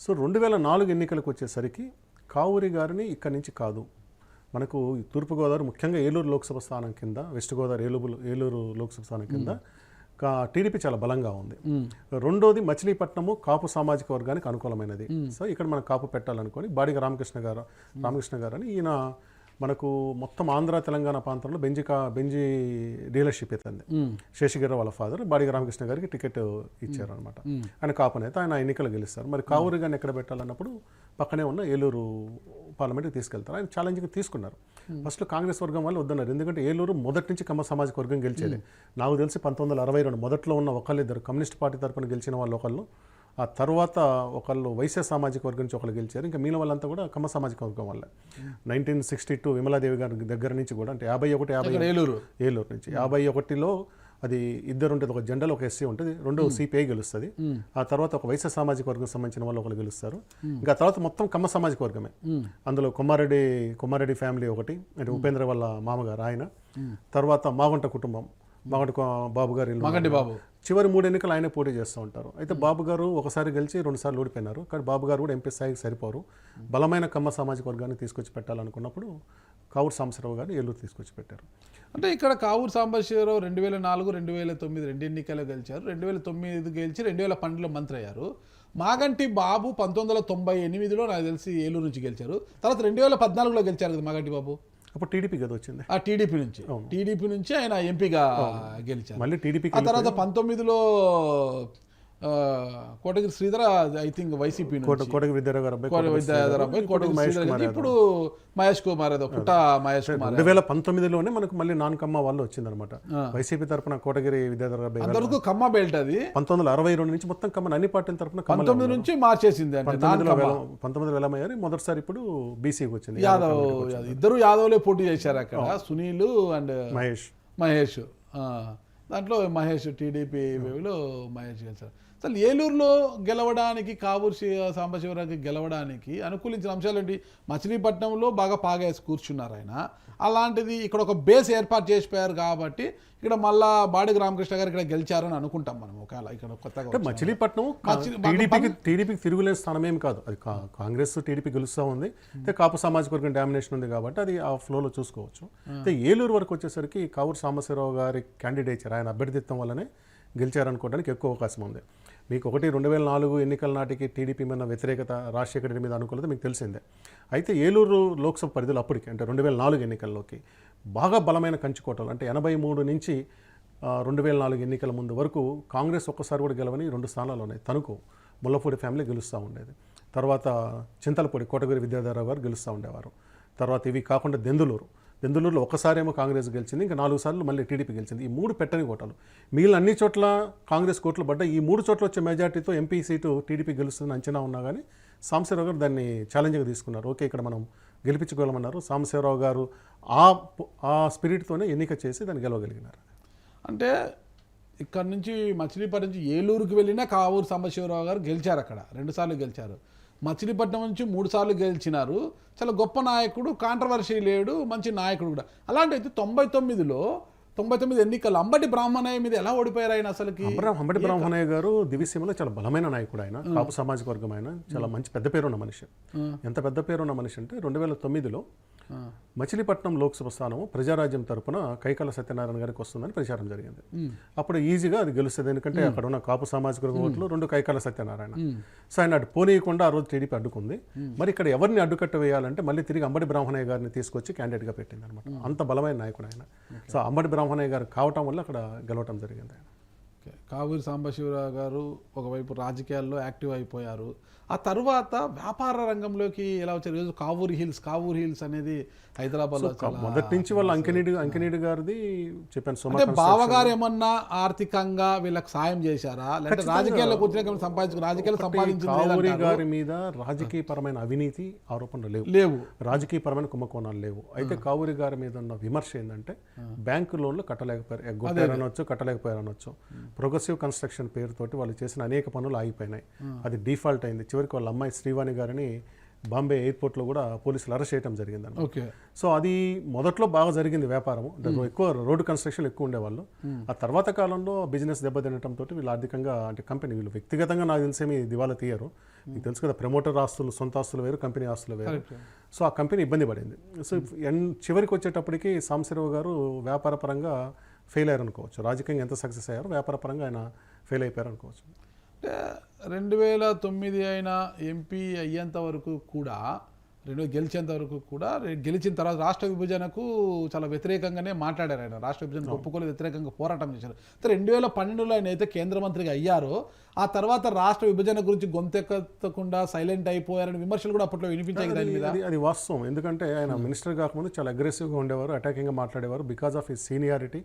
సో 2004 ఎన్నికలకు వచ్చేసరికి కావూరి గారిని ఇక్కడి నుంచి కాదు, మనకు తూర్పుగోదావరి ముఖ్యంగా ఏలూరు లోక్సభ స్థానం కింద, వెస్ట్ గోదావరి ఏలూరు లోక్సభ స్థానం కింద టీడీపీ చాలా బలంగా ఉంది. రెండోది మచిలీపట్నము కాపు సామాజిక వర్గానికి అనుకూలమైనది. సో ఇక్కడ మనం కాపు పెట్టాలనుకొని బాడిగ రామకృష్ణ గారు అని ఈయన మనకు మొత్తం ఆంధ్ర తెలంగాణ ప్రాంతంలో బెంజీ డీలర్షిప్ ఇతంది. శేషగిరి వాళ్ళ ఫాదర్ బాడిగ రామకృష్ణ గారికి టికెట్ ఇచ్చారు అనమాట. ఆయన కాపు నేత, ఆయన ఎన్నికలు గెలుస్తారు. మరి కావూరి గారిని ఎక్కడ పెట్టాలన్నప్పుడు పక్కనే ఉన్న ఏలూరు పార్లమెంట్కి తీసుకెళ్తారు. ఆయన ఛాలెంజ్గా తీసుకున్నారు. ఫస్ట్ కాంగ్రెస్ వర్గం వాళ్ళు వద్దన్నారు, ఎందుకంటే ఏలూరు మొదటి నుంచి కమ్మ సామాజిక వర్గం గెలిచేది. నాకు తెలిసి 1962 మొదట్లో ఉన్న ఒకళ్ళిద్దరు కమ్యూనిస్ట్ పార్టీ తరఫున గెలిచిన వాళ్ళు ఒకళ్ళు, ఆ తర్వాత ఒకళ్ళు వైశ్య సామాజిక వర్గం నుంచి ఒకళ్ళు గెలిచారు. ఇంకా మిగిలిన వాళ్ళంతా కూడా కమ్మ సామాజిక వర్గం వల్ల. 1962 విమలాదేవి గారి దగ్గర నుంచి కూడా, అంటే 51 ఏలూరు నుంచి 51లో అది ఇద్దరు ఉంటుంది, ఒక జెండల్ ఒక ఎస్సీ ఉంటుంది, 2 సిపిఐ గెలుస్తుంది. ఆ తర్వాత ఒక వైశ్య సామాజిక వర్గం సంబంధించిన వాళ్ళు ఒకళ్ళు గెలుస్తారు. ఇంకా తర్వాత మొత్తం కమ్మ సామాజిక వర్గమే. అందులో కొమ్మారెడ్డి ఫ్యామిలీ ఒకటి, అంటే ఉపేంద్ర వాళ్ళ మామగారు ఆయన, తర్వాత మాగంట కుటుంబం, మాగంట బాబు గారు చివరి 3 ఎన్నికలు ఆయనే పోటీ చేస్తూ ఉంటారు. అయితే బాబు గారు ఒకసారి గెలిచి 2 సార్లు ఓడిపోయినారు. కానీ బాబు గారు కూడా ఎంపీ స్థాయికి సరిపోరు. బలమైన కమ్మ సామాజిక వర్గాన్ని తీసుకొచ్చి పెట్టాలనుకున్నప్పుడు కావూరి సాంబశివరావు గారు ఏలూరు తీసుకొచ్చి పెట్టారు. అంటే ఇక్కడ కావూరి సాంబశివరావు 2004, 2009 2 ఎన్నికలు గెలిచారు. 2009 గెలిచి 2012లో మంత్రి అయ్యారు. మాగంటి బాబు 1998లో నాకు తెలిసి ఏలూరు నుంచి గెలిచారు. తర్వాత 2014లో గెలిచారు కదా మాగంటి బాబు. అప్పుడు టీడీపీ కదా వచ్చింది. ఆ టీడీపీ నుంచి ఆయన ఎంపీగా గెలిచారు. మళ్ళీ టీడీపీ. ఆ తర్వాత 19లో Kotagiri Sridhar I think YCP Kotagiri Vidyadhar అబ్బాయి ఇప్పుడు మహేష్ కుమార్ పుట్ట మహేష్ కుమార్ 2019లోనే మనకు మళ్ళీ నాన్ కమ్మ వాళ్ళు వచ్చిందనమాట. వైసీపీ తరఫున కోటగిరి విద్యాధర్ అబ్బాయి అందరికీ కమ్మ బెల్ట్. అది 1962 నుంచి మొత్తం కమ్మ అన్ని పార్టీల తరఫున 19 నుంచి మార్చేసింది. 19 వెళ్ళమయ్యారు. మొదటిసారి ఇప్పుడు బీసీకి వచ్చింది. ఇద్దరు యాదవ్లే పోటీ చేశారు అక్కడ, సునీల్ అండ్ మహేష్. దాంట్లో మహేష్ టీడీపీ వేవిలో మహేష్ గెలిచారు. అసలు ఏలూరులో గెలవడానికి, కావూరి సాంబశివరావుకి గెలవడానికి అనుకూలించిన అంశాలు ఏంటి? మచిలీపట్నంలో బాగా పాగేసి కూర్చున్నారు ఆయన. అలాంటిది ఇక్కడ ఒక బేస్ ఏర్పాటు చేసిపోయారు కాబట్టి ఇక్కడ మళ్ళా బాడిగ రామకృష్ణ గారు ఇక్కడ గెలిచారని అనుకుంటాం మనం. ఒకవేళ ఇక్కడ కొత్తగా మచిలీపట్నం టీడీపీకి తిరుగులేని స్థానం ఏమి కాదు. అది కాంగ్రెస్ టీడీపీ గెలుస్తూ ఉంది. అయితే కాపు సామాజిక వర్గం డామినేషన్ ఉంది కాబట్టి అది ఆ ఫ్లోలో చూసుకోవచ్చు. అయితే ఏలూరు వరకు వచ్చేసరికి కావూరి సాంబశివరావు గారి క్యాండిడేచర్, ఆయన అభ్యర్థిత్వం వల్లనే గెలిచారనుకోవడానికి ఎక్కువ అవకాశం ఉంది. మీకు 2004 ఎన్నికల నాటికి టీడీపీ మీద వ్యతిరేకత, రాజశేఖర రెడ్డి మీద అనుకూలత మీకు తెలిసిందే. అయితే ఏలూరు లోక్సభ పరిధిలో అప్పటికి, అంటే 2004 ఎన్నికల్లోకి బాగా బలమైన కంచుకోటలు, అంటే 83 నుంచి 2004 ఎన్నికల ముందు వరకు కాంగ్రెస్ ఒక్కసారి కూడా గెలవని 2 స్థానాలు ఉన్నాయి. తణుకు ముల్లపూడి ఫ్యామిలీ గెలుస్తూ ఉండేది. తర్వాత చింతలపూడి కోటగిరి విద్యాధరరావు గారు గెలుస్తూ ఉండేవారు. తర్వాత ఇవి కాకుండా దెందులూరులో ఒకసారేమో కాంగ్రెస్ గెలిచింది, ఇంకా 4 సార్లు మళ్ళీ టీడీపీ గెలిచింది. ఈ 3 పెట్టని కోటలు. మిగిలిన అన్ని చోట్ల కాంగ్రెస్ కోట్లు పడ్డాయి. ఈ 3 చోట్ల వచ్చే మెజార్టీతో ఎంపీ సీటు టీడీపీ గెలుస్తుందని అంచనా ఉన్నా కానీ సాంబశివరావు గారు దాన్ని ఛాలెంజ్గా తీసుకున్నారు. ఓకే, ఇక్కడ మనం గెలిపించుకోగలమన్నారు. సాంబశివరావు గారు ఆ స్పిరిట్తోనే ఎన్నిక చేసి దాన్ని గెలవగలిగినారు. అంటే ఇక్కడ నుంచి మచిలీపట్నం నుంచి ఏలూరుకి వెళ్ళినా కావూరు సాంబశివరావు గారు గెలిచారు. అక్కడ 2 సార్లు గెలిచారు. మచిలీపట్నం నుంచి 3 సార్లు గెలిచినారు. చాలా గొప్ప నాయకుడు, కాంట్రవర్సీ లేడు, మంచి నాయకుడు కూడా. అలాంటి 99 ఎన్నికలు అంబటి బ్రాహ్మణయ్య మీద ఎలా ఓడిపోయారు ఆయన అసలుకి? అంబటి బ్రాహ్మణయ్య గారు దివిసీమలో చాలా బలమైన నాయకుడు. ఆయన కాపు సామాజిక వర్గం, ఆయన చాలా మంచి పెద్ద పేరున్న మనిషి. ఎంత పెద్ద పేరున్న మనిషి అంటే 2009లో మచిలీపట్నం లోక్సభ స్థానం ప్రజారాజ్యం తరపున కైకాల సత్యనారాయణ గారికి వస్తుందని ప్రచారం జరిగింది. అప్పుడు ఈజీగా అది గెలుస్తుంది, ఎందుకంటే అక్కడ ఉన్న కాపు సామాజిక వర్గం ఓట్లు 2 కైకాల సత్యనారాయణ. సో ఆయన అటు పోనీయకుండా ఆ రోజు టీడీపీ అడ్డుకుంది. మరి ఇక్కడ ఎవరిని అడ్డుకట్ట వేయాలంటే మళ్ళీ తిరిగి అంబటి బ్రాహ్మణయ్య గారిని తీసుకొచ్చి క్యాండిడేట్గా పెట్టింది అనమాట. అంత బలమైన నాయకుడు ఆయన. సో అంబటి బ్రాహ్మణయ్య గారు కావటం వల్ల అక్కడ గెలవటం జరిగింది. ఆయన కావూరి సాంబశివరావు గారు ఒకవైపు రాజకీయాల్లో యాక్టివ్ అయిపోయారు. ఆ తర్వాత వ్యాపార రంగంలోకి ఎలా వచ్చారు? ఈరోజు కావూరి హిల్స్ అనేది హైదరాబాద్లో మొదటి నుంచి వాళ్ళ అంకినీడు గారిది చెప్పాను. అంటే బావగారు ఏమన్నా ఆర్థికంగా వీళ్ళకి సాయం చేశారా, లేకపోతే రాజకీయాల్లోకి వచ్చిన రాజకీయాలు సంపాదించింది? కావూరి గారి మీద రాజకీయపరమైన అవినీతి ఆరోపణలు లేవు, రాజకీయపరమైన కుంభకోణాలు లేవు. అయితే కావూరి గారి మీద ఉన్న విమర్శ ఏంటంటే బ్యాంకు లోన్లు కట్టలేకపోయారు అనొచ్చు. ప్రోగ్రెసివ్ కన్స్ట్రక్షన్ పేరుతోటి వాళ్ళు చేసిన అనేక పనులు ఆగిపోయినాయి. అది డిఫాల్ట్ అయింది. చివరికి వాళ్ళ అమ్మాయి శ్రీవాణి గారిని బాంబే ఎయిర్పోర్ట్లో కూడా పోలీసులు అరెస్ట్ చేయడం జరిగింది అన్నమాట. సో అది మొదట్లో బాగా జరిగింది వ్యాపారం, ఎక్కువ రోడ్డు కన్స్ట్రక్షన్ ఎక్కువ ఉండేవాళ్ళు. ఆ తర్వాత కాలంలో బిజినెస్ దెబ్బతినటంతో వీళ్ళు ఆర్థికంగా, అంటే కంపెనీ వీళ్ళు వ్యక్తిగతంగా నాకు తెలిసేమి దివాలా తీయరు. మీకు తెలుసు కదా, ప్రమోటర్ ఆస్తులు, సొంత ఆస్తులు వేరు, కంపెనీ ఆస్తులు వేరు. సో ఆ కంపెనీ ఇబ్బంది పడింది. సో చివరికి వచ్చేటప్పటికి సాంబశివరావు గారు వ్యాపారపరంగా ఫెయిల్ అయ్యారు అనుకోవచ్చు. రాజకీయంగా ఎంత సక్సెస్ అయ్యారో వ్యాపారపరంగా ఆయన ఫెయిల్ అయిపోయారు అనుకోవచ్చు. అంటే 2009 అయినా ఎంపీ అయ్యేంత వరకు కూడా, గెలిచేంత వరకు కూడా, గెలిచిన తర్వాత రాష్ట్ర విభజనకు చాలా వ్యతిరేకంగానే మాట్లాడారు ఆయన. రాష్ట్ర విభజనకు ఒప్పుకోలేదు, వ్యతిరేకంగా పోరాటం చేశారు. 2012లో ఆయన అయితే కేంద్ర మంత్రిగా అయ్యారో ఆ తర్వాత రాష్ట్ర విభజన గురించి గొంతెక్కకుండా సైలెంట్ అయిపోయారని విమర్శలు కూడా అప్పట్లో వినిపించాయి దాని మీద. అది వాస్తవం, ఎందుకంటే ఆయన మినిస్టర్ కాకముందు చాలా అగ్రెసివ్గా ఉండేవారు, అటాకింగ్గా మాట్లాడేవారు. బికాస్ ఆఫ్ హిస్ సీనియారిటీ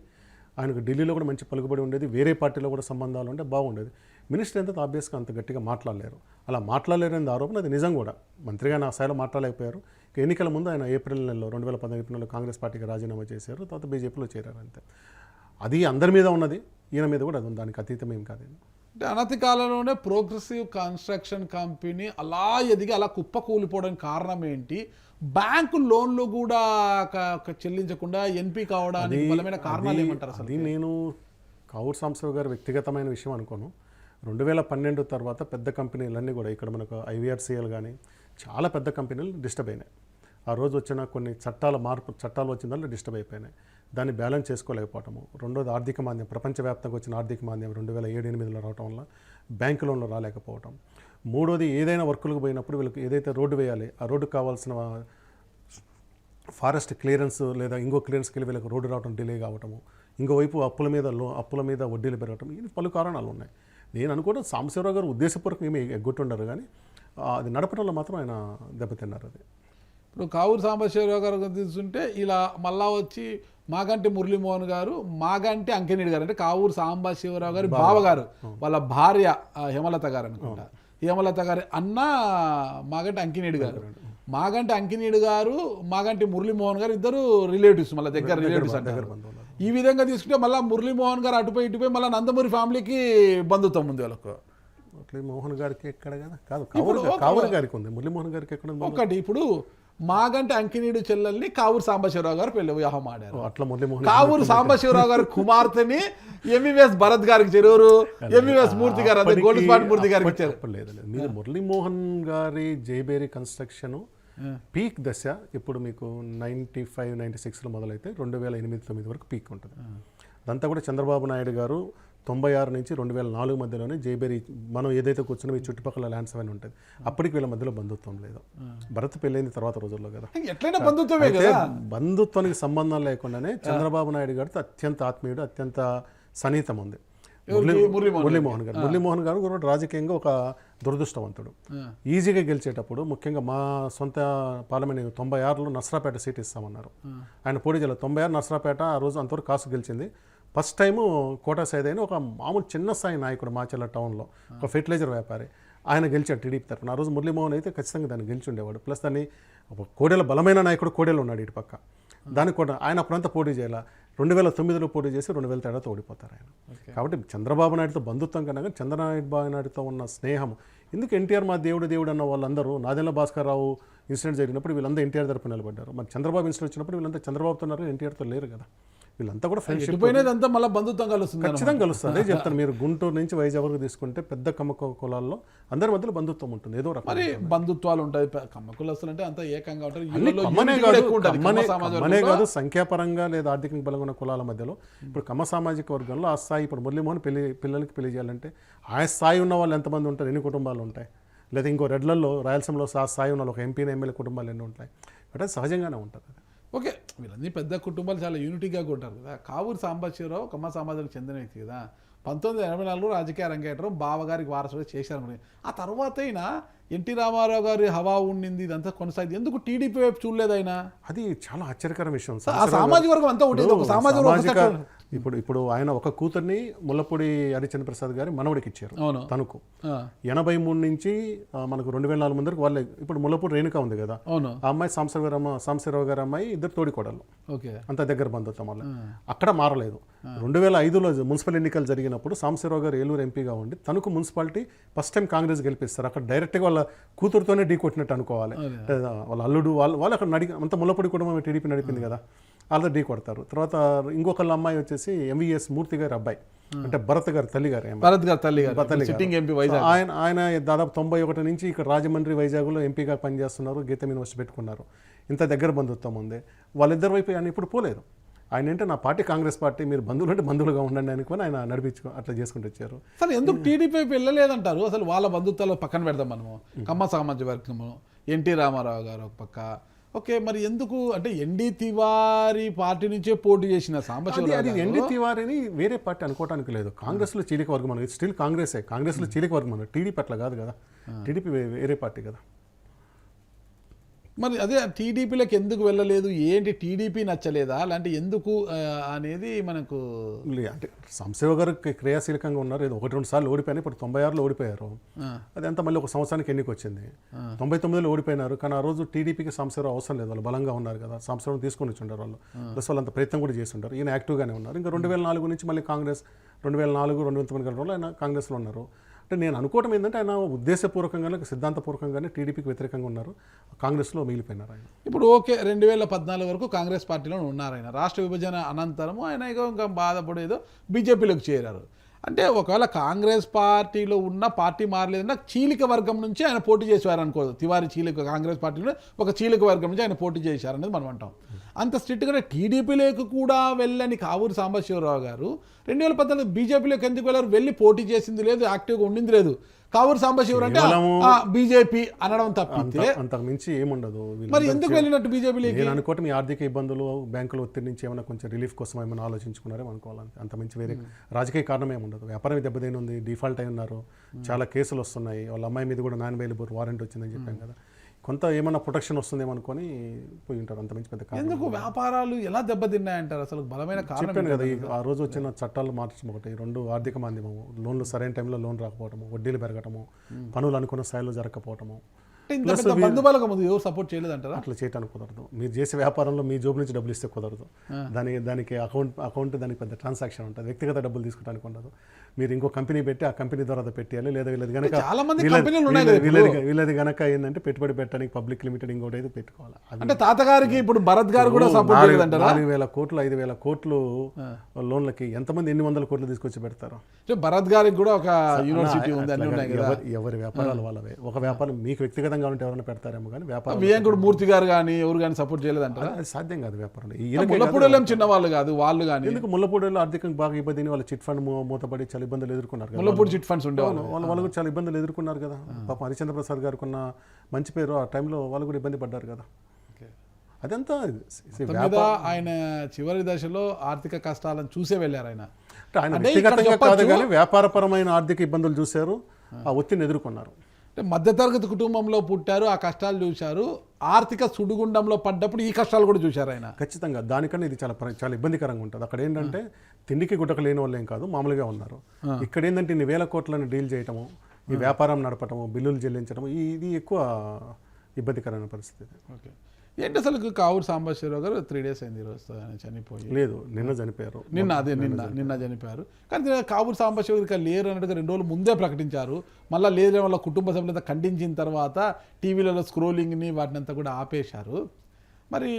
ఆయనకు ఢిల్లీలో కూడా మంచి పలుకుబడి ఉండేది, వేరే పార్టీలో కూడా సంబంధాలు ఉంటే బాగుండేది. మినిస్టర్ ఎంత ఆబ్వియస్గా అంత గట్టిగా మాట్లాడలేరు. అలా మాట్లాడలేరనేది ఆరోపణ, అది నిజం కూడా. మంత్రిగా ఆ స్థాయిలో మాట్లాడలేకపోయారు. ఎన్నికల ముందు ఆయన ఏప్రిల్ నెలలో 2014 ఏప్రిల్లో కాంగ్రెస్ పార్టీకి రాజీనామా చేశారు, తర్వాత బీజేపీలో చేరారు అంతే. అది అందరి మీద ఉన్నది, ఈయన మీద కూడా అది ఉంది, దానికి అతీతం ఏం కాదు. అంటే అనతి కాలంలోనే ప్రోగ్రెసివ్ కన్స్ట్రక్షన్ కంపెనీ అలా ఎదిగి అలా కుప్ప కూలిపోవడానికి కారణం ఏంటి? బ్యాంకు లోన్లు కూడా చెల్లించకుండా ఎన్పీ కావడానికి బలమైన కారణాలు ఏమంటారు? అది నేను కావూరు సాంబశివరావు గారు వ్యక్తిగతమైన విషయం అనుకోను. 2012 తర్వాత పెద్ద కంపెనీలన్నీ కూడా, ఇక్కడ మనకు IVRCL కానీ చాలా పెద్ద కంపెనీలు డిస్టర్బ్ అయినాయి. ఆ రోజు వచ్చిన కొన్ని చట్టాలు వచ్చిన దాంట్లో డిస్టర్బ్ అయిపోయినాయి. దాన్ని బ్యాలెన్స్ చేసుకోలేకపోవటము. రెండోది ఆర్థిక మాంద్యం, ప్రపంచవ్యాప్తంగా వచ్చిన ఆర్థిక మాంద్యం 2007-8లో రావటం వల్ల బ్యాంకు లోన్లు రాలేకపోవటం. మూడోది ఏదైనా వర్కులకు పోయినప్పుడు వీళ్ళకి ఏదైతే రోడ్డు వేయాలి, ఆ రోడ్డుకు కావాల్సిన ఫారెస్ట్ క్లియరెన్స్ లేదా ఇంకో క్లియరెన్స్కి వెళ్ళి వీళ్ళకి రోడ్డు రావడం డిలే కావటము. ఇంకోవైపు అప్పుల మీద వడ్డీలు పెరగటం, ఇది పలు కారణాలు ఉన్నాయి. నేను అనుకోవడం సాంబశివరావు గారు ఉద్దేశపూర్వకంగా ఏమి ఎగ్గొట్టుండరు, కానీ అది నడపడంలో మాత్రం ఆయన దెబ్బతిన్నారు. అది ఇప్పుడు కావూరు సాంబశివరావు గారు తీసుకుంటే ఇలా మళ్ళా వచ్చి మాగంటి మురళీమోహన్ గారు, మాగంటి అంకినీడు గారు, అంటే కావూరు సాంబశివరావు గారి బావగారు, వాళ్ళ భార్య హేమలత గారు అనుకుంటా, హేమలత గారి అన్న మాగంటి అంకినీడు గారు. మాగంటి అంకినీడు గారు, మాగంటి మురళీమోహన్ గారు ఇద్దరు రిలేటివ్స్, మళ్ళీ దగ్గర రిలేటివ్స్ అంటారు. ఈ విధంగా తీసుకుంటే మళ్ళీ మురళీమోహన్ గారు అటుపోయి ఇటుపోయి మళ్ళీ నందమూరి ఫ్యామిలీకి బంధుత్వం ఉంది వాళ్ళకు. మురళీమోహన్ గారికి ఎక్కడ కదా కాదు, కావూరు గారికి ఉంది, మురళీమోహన్ గారికి ఎక్కడ ఉంది? ఒకటి ఇప్పుడు మాగంటి అంకినీడు చెల్లెల్ని కావూరు సాంబశివరావు గారు పెళ్లి వివాహం ఆడారు. అట్లా మురళీమోహన్ కావూరు సాంబశివరావు గారి కుమార్తెని MVS భరత్ గారికి చెరువురు, MVS మూర్తి గారు అదే గోల్డ్ స్పాట్ మూర్తి గారికి ఇచ్చారు. లేదు మీరు మురళీమోహన్ గారి జైబేరి కన్స్ట్రక్షన్ పీక్ దశ ఇప్పుడు మీకు 95-96లో మొదలైతే 2008-9 వరకు పీక్ ఉంటుంది. అదంతా కూడా చంద్రబాబు నాయుడు గారు 96 నుంచి 2004 మధ్యలోనే జైబేరి మనం ఏదైతే కూర్చున్నా ఈ చుట్టుపక్కల ల్యాండ్స్ అవన్నీ ఉంటుంది. అప్పటికి వీళ్ళ మధ్యలో బంధుత్వం లేదు. భరత్ పెళ్ళైంది తర్వాత రోజుల్లో కదా, ఎట్లయినా బంధుత్వమే కదా. బంధుత్వానికి సంబంధం లేకుండానే చంద్రబాబు నాయుడు గారితో అత్యంత ఆత్మీయుడు, అత్యంత సన్నిహితం ఉంది. మురళీమోహన్ గారు. మురళీమోహన్ గారు కూడా రాజకీయంగా ఒక దురదృష్టవంతుడు. ఈజీగా గెలిచేటప్పుడు ముఖ్యంగా మా సొంత పార్లమెంట్ 96లో నర్సరాపేట సీట్ ఇస్తామన్నారు. ఆయన పోటీ చేయాలి. 96 నర్సరాపేట ఆ రోజు అంతవరకు కాసు గెలిచింది. ఫస్ట్ టైము కోటా సైద్ అయిన ఒక మామూలు చిన్న స్థాయి నాయకుడు మాచర్ల టౌన్లో ఒక ఫెర్టిలైజర్ వ్యాపారి ఆయన గెలిచాడు టీడీపీ తరఫున. ఆ రోజు మురళీమోహన్ అయితే ఖచ్చితంగా దాన్ని గెలిచి ఉండేవాడు. ప్లస్ దాన్ని కోడెల బలమైన నాయకుడు కోడెలు ఉన్నాడు ఇటు పక్క. దానికి కూడా ఆయన అప్పుడంతా పోటీ చేయాల. 2009లో పోటీ చేసి 2000 తేడాతో ఓడిపోతారు ఆయన. కాబట్టి చంద్రబాబు నాయుడుతో బంధుత్వం కన్నా చంద్రబాబు నాయుడుతో ఉన్న స్నేహం ఎందుకు ఎన్టీఆర్ మా దేవుడు అన్న వాళ్ళందరూ నాదెండ్ల భాస్కర్ రావు ఇన్సిడెంట్ జరిగినప్పుడు వీళ్ళంతా ఎన్టీఆర్ తరపున నిలబడ్డారు. మరి చంద్రబాబు ఇన్సిడెంట్ వచ్చినప్పుడు వీళ్ళంతా చంద్రబాబుతో ఉన్నారు, ఎన్టీఆర్తో లేరు కదా. వీళ్ళంతా కూడా ఫ్రెండ్షిప్ పోయినదంతా మళ్ళీ బంధుత్వం కలుస్తుంది. ఖచ్చితంగా కలుస్తుంది. అదే చెప్తాను. మీరు గుంటూరు నుంచి వైజాగ్ వరకు తీసుకుంటే పెద్ద కమ్మక కులాల్లో అందరి మధ్యలో బంధుత్వం ఉంటుంది. ఏదో రకం మరి బంధుత్వాలు ఉంటాయి. కమ్మ కులస్తులు అంటే అంత ఏకంగా ఉంటారు. కమ్మనే కాదు, సంఖ్యాపరంగా లేదా ఆర్థిక బలంగా ఉన్న కులాల మధ్యలో ఇప్పుడు కమ్మ సామాజిక వర్గంలో ఆ స్థాయి ఇప్పుడు మురళీమోహన్ పిల్లలకి పెళ్లి చేయాలంటే ఆ స్థాయి ఉన్న వాళ్ళు ఎంతమంది ఉంటారు, ఎన్ని కుటుంబాలు ఉంటాయి, లేదా ఇంకో రెడ్లలో రాయలసీమలో ఆ స్థాయి ఉన్న ఒక ఎంపీ ఎమ్మెల్యే కుటుంబాలు ఎన్ని ఉంటాయి. అంటే సహజంగానే ఉంటుంది. ఓకే, వీళ్ళన్నీ పెద్ద కుటుంబాలు చాలా యూనిటీగా ఉంటారు కదా. కావూరు సాంబశివరావు కమ్మ సమాజానికి చెందిన వ్యక్తి కదా. 1984లో రాజకీయ రంగేటం బావగారికి వారసుగా చేశారు. ఆ తర్వాత అయినా ఎన్టీ రామారావు గారి హవా ఉండింది, ఇదంతా కొనసాగింది. ఎందుకు టీడీపీ వైపు చూడలేదు ఆయన? అది చాలా ఆశ్చర్యకర విషయం. ఆ సామాజిక వర్గం అంతా సామాజిక ఇప్పుడు ఆయన ఒక కూతుర్ని ముల్లపూడి హరిచంద్ర ప్రసాద్ గారి మనవడికి ఇచ్చారు తనకు. 83 నుంచి మనకు 2004 ముందరకు వాళ్ళే. ఇప్పుడు ముల్లపూడి రేణుక ఉంది కదా, ఆ అమ్మాయి సాంబశివరావు గారి అమ్మాయి, ఇద్దరు తోడికోడలు, అంత దగ్గర బంధుత్వం వల్ల అక్కడ మారలేదు. 2005లో మున్సిపల్ ఎన్నికలు జరిగినప్పుడు సాంబశివరావు గారు ఏలూరు ఎంపీగా ఉండి తనకు మున్సిపాలిటీ ఫస్ట్ టైం కాంగ్రెస్ గెలిపిస్తారు. అక్కడ డైరెక్ట్గా వాళ్ళ కూతురుతోనే ఢీ కొట్టినట్టు అనుకోవాలి. వాళ్ళ అల్లుడు వాళ్ళు అక్కడ అంత ముల్లపూడి కుటుంబం టీడీపీ నడిపింది కదా, వాళ్ళ ఢీ కొడతారు. తర్వాత ఇంకొకళ్ళ అమ్మాయి వచ్చేసి ఎంవీఎస్ మూర్తి గారి అబ్బాయి, అంటే భరత్ గారి తల్లి గారు, ఆయన దాదాపు 91 నుంచి ఇక్కడ రాజమండ్రి వైజాగ్లో ఎంపీగా పనిచేస్తున్నారు. గీతం యూనివర్సిటీ పెట్టుకున్నారు. ఇంత దగ్గర బంధుత్వం ఉంది. వాళ్ళిద్దరి వైపు ఆయన ఇప్పుడు పోలేదు. ఆయన అంటే నా పార్టీ కాంగ్రెస్ పార్టీ, మీరు బంధువులు అంటే బంధువులుగా ఉండండి అనుకుని ఆయన అట్లా చేసుకుంటూ వచ్చారు. అసలు ఎందుకు టీడీపీ వెళ్ళలేదంటారు? అసలు వాళ్ళ బంధుత్వాలు పక్కన పెడదాం మనము. కమ్మ సామాజిక వర్గము, ఎన్టీ రామారావు గారు ఒక పక్క. ఓకే, మరి ఎందుకు అంటే ఎన్డీ తివారీ పార్టీ నుంచే పోటీ చేసిన సాంబశివరావు ఎన్డీ తివారీని వేరే పార్టీ అనుకోవడానికి లేదు. కాంగ్రెస్లో చీలిక వర్గం మనకి స్టిల్ కాంగ్రెస్లో చీలిక వర్గం మనకి. టీడీపీ అట్లా కాదు కదా, టీడీపీ వేరే పార్టీ కదా. మరి అదే టీడీపీలోకి ఎందుకు వెళ్ళలేదు, ఏంటి టీడీపీ నచ్చలేదా, అలాంటి ఎందుకు అనేది మనకు అంటే సాంబశివరావు గారు క్రియాశీలకంగా ఉన్నారు. ఏదో 1-2 సార్లు ఓడిపోయినా, ఇప్పుడు 96లో ఓడిపోయారు. అదంతా మళ్ళీ ఒక సంవత్సరానికి ఎన్నిక వచ్చింది. 99లో ఓడిపోయినారు. కానీ ఆ రోజు టీడీపీకి సాంబశివరావు అవసరం లేదు, వాళ్ళు బలంగా ఉన్నారు కదా, సాంబశివరావు తీసుకొని వచ్చి ఉంటారు వాళ్ళు. ప్లస్ వాళ్ళు అంత ప్రయత్నం కూడా చేసి ఉంటారు. ఈయన యాక్టివ్గానే ఉన్నారు. ఇంకా 2004 నుంచి మళ్ళీ కాంగ్రెస్ 2004-2009 గంటల్లో ఆయన కాంగ్రెస్లో ఉన్నారు. అంటే నేను అనుకోవటం ఏంటంటే ఆయన ఉద్దేశపూర్వకంగానే సిద్ధాంతపూర్వకంగానే టీడీపీకి వ్యతిరేకంగా ఉన్నారు, కాంగ్రెస్లో మిగిలిపోయినారు ఆయన. ఇప్పుడు ఓకే, 2014 వరకు కాంగ్రెస్ పార్టీలో ఉన్నారు ఆయన. రాష్ట్ర విభజన అనంతరము ఆయన ఇంకా బాధపడేదో బీజేపీలోకి చేరారు. అంటే ఒకవేళ కాంగ్రెస్ పార్టీలో ఉన్న పార్టీ మారలేదన్నా చీలిక వర్గం నుంచి ఆయన పోటీ చేసేవారు అనుకోదు. తివారీ చీలిక కాంగ్రెస్ పార్టీలో ఒక చీలిక వర్గం నుంచి ఆయన పోటీ చేశారనేది మనం అంటాం. అంత స్ట్రిక్ట్గా టీడీపీలోకి కూడా వెళ్ళని కావూరు సాంబశివరావు గారు 2014 బీజేపీలోకి ఎందుకు వెళ్ళారు? వెళ్ళి పోటీ చేసింది లేదు, యాక్టివ్గా ఉండింది లేదు. కావూరు సాంబశివరావు అంటే బీజేపీ అనడం తప్పితే అంతకు మించి ఏముండదు. మరి ఎందుకు వెళ్ళినట్టు బీజేపీలోకి? నేను అనుకోవటం ఈ ఆర్థిక ఇబ్బందులు, బ్యాంకుల ఒత్తిడి నుంచి ఏమైనా కొంచెం రిలీఫ్ కోసం ఏమైనా ఆలోచించుకున్నారేమో అనుకోవాలి. అంత మించి వేరే రాజకీయ కారణం ఏముండదు. వ్యాపారం దెబ్బతైన ఉంది, డిఫాల్ట్ అయి ఉన్నారు, చాలా కేసులు వస్తున్నాయి. వాళ్ళ అమ్మాయి మీద కూడా నాన్ బెయిలబుల్ వారెంట్ వచ్చిందని చెప్పాం కదా, కొంత ఏమైనా ప్రొటెక్షన్ వస్తుందేమో అనుకొని పోయి ఉంటారు. అంత మించి పెద్ద ఎందుకు వ్యాపారాలు ఎలా దెబ్బతిన్నాయంటారు? అసలు బలమైన చెప్పాను కదా, ఆ రోజు వచ్చిన చట్టాలు మార్చడం ఒకటి, 2 ఆర్థిక మాంద్యమము, లోన్లు సరైన టైంలో లోన్ రాకపోవటము, వడ్డీలు పెరగటము, పనులు అనుకున్న స్థాయిలో జరగకపోవటము. ఎవరు సపోర్ట్ చేయలేదంటారా? అట్లా చేయడానికి కుదరదు. మీరు చేసే వ్యాపారంలో మీ జోబు నుంచి డబ్బులు ఇస్తే కుదరదు. దానికి అకౌంట్ దానికి పెద్ద ట్రాన్సాక్షన్ ఉంటుంది. వ్యక్తిగత డబ్బులు తీసుకోవడానికి ఉండదు. మీరు ఇంకో కంపెనీ పెట్టి ఆ కంపెనీ ద్వారా పెట్టాలి. లేదా వీళ్ళది కనుక వీళ్ళది కనుక ఏంటంటే పెట్టుబడి పెట్టడానికి పబ్లిక్ లిమిటెడ్ ఇంకోటి అయితే పెట్టుకోవాలి. అంటే తాతగారికి ఇప్పుడు భరత్ గారు కూడా 4,000 కోట్లు 5,000 కోట్లు లోన్లకి ఎంతమంది ఎన్ని వందల కోట్లు తీసుకొచ్చి పెడతారు? భరత్ గారికి కూడా ఒక యూనివర్సిటీ ఉంది. ఎవరి వ్యాపారాలు వాళ్ళవే. ఒక వ్యాపారం మీకు వ్యక్తిగతంగా ఉంటే ఎవరైనా పెడతారేమో కానీ వ్యాపారం వియంకుడు మూర్తి గారు కానీ ఎవరు కానీ సపోర్ట్ చేయలేదంటారా? అది సాధ్యం కాదు. వ్యాపారం ముల్లపూడిలో చిన్న వాళ్ళు కాదు, వాళ్ళు కానీ ఎందుకు ముల్లపూడిలో ఆర్థికంగా బాగా ఇబ్బంది, వాళ్ళ చిట్ ఫండ్ మూతపడి చాలా ఇబ్బందులు ఎదుర్కొన్నారు. ముల్లపూడి చిట్ ఫండ్స్ ఉండేవాళ్ళు, వాళ్ళు కూడా చాలా ఇబ్బందులు ఎదుర్కొన్నారు కదా. పాపం హరిచంద్ర ప్రసాద్ గారికి ఉన్న మంచి పేరు ఆ టైంలో వాళ్ళు కూడా ఇబ్బంది పడ్డారు కదా. అదంతా ఆయన చివరి దశలో ఆర్థిక కష్టాలను చూసే వెళ్ళారు ఆయన. అంటే ఆయన అంటే ఇక్కడ వ్యక్తిగతంగా కాదు చెప్పొచ్చు, కానీ వ్యాపారపరమైన ఆర్థిక ఇబ్బందులు చూశారు, ఆ ఒత్తిడిని ఎదుర్కొన్నారు. అంటే మధ్యతరగతి కుటుంబంలో పుట్టారు, ఆ కష్టాలు చూశారు, ఆర్థిక సుడిగుండంలో పడ్డప్పుడు ఈ కష్టాలు కూడా చూశారు ఆయన. ఖచ్చితంగా దానికన్నా ఇది చాలా ఇబ్బందికరంగా ఉంటుంది. అక్కడ ఏంటంటే తిండికి గుట్టక లేని వాళ్ళు ఏం కాదు, మామూలుగా ఉన్నారు. ఇక్కడ ఏంటంటే ఇన్ని వేల కోట్లను డీల్ చేయటము, ఈ వ్యాపారం నడపటము, బిల్లులు చెల్లించడం, ఇది ఎక్కువ ఇబ్బందికరమైన పరిస్థితి. ఓకే, ఏంటి అసలు కావూరు సాంబశివరావు గారు 3 days అయింది ఈరోజు ఆయన చనిపోయి. లేదు, నిన్న చనిపోయారు. నిన్న చనిపోయారు. కానీ కావూరు సాంబశివరావు గారు లేరు అన్నట్టుగా 2 రోజులు ముందే ప్రకటించారు. మళ్ళీ లేదని వాళ్ళ కుటుంబ సభ్యులంతా ఖండించిన తర్వాత టీవీలలో స్క్రోలింగ్ని వాటిని అంతా కూడా ఆపేశారు. మరి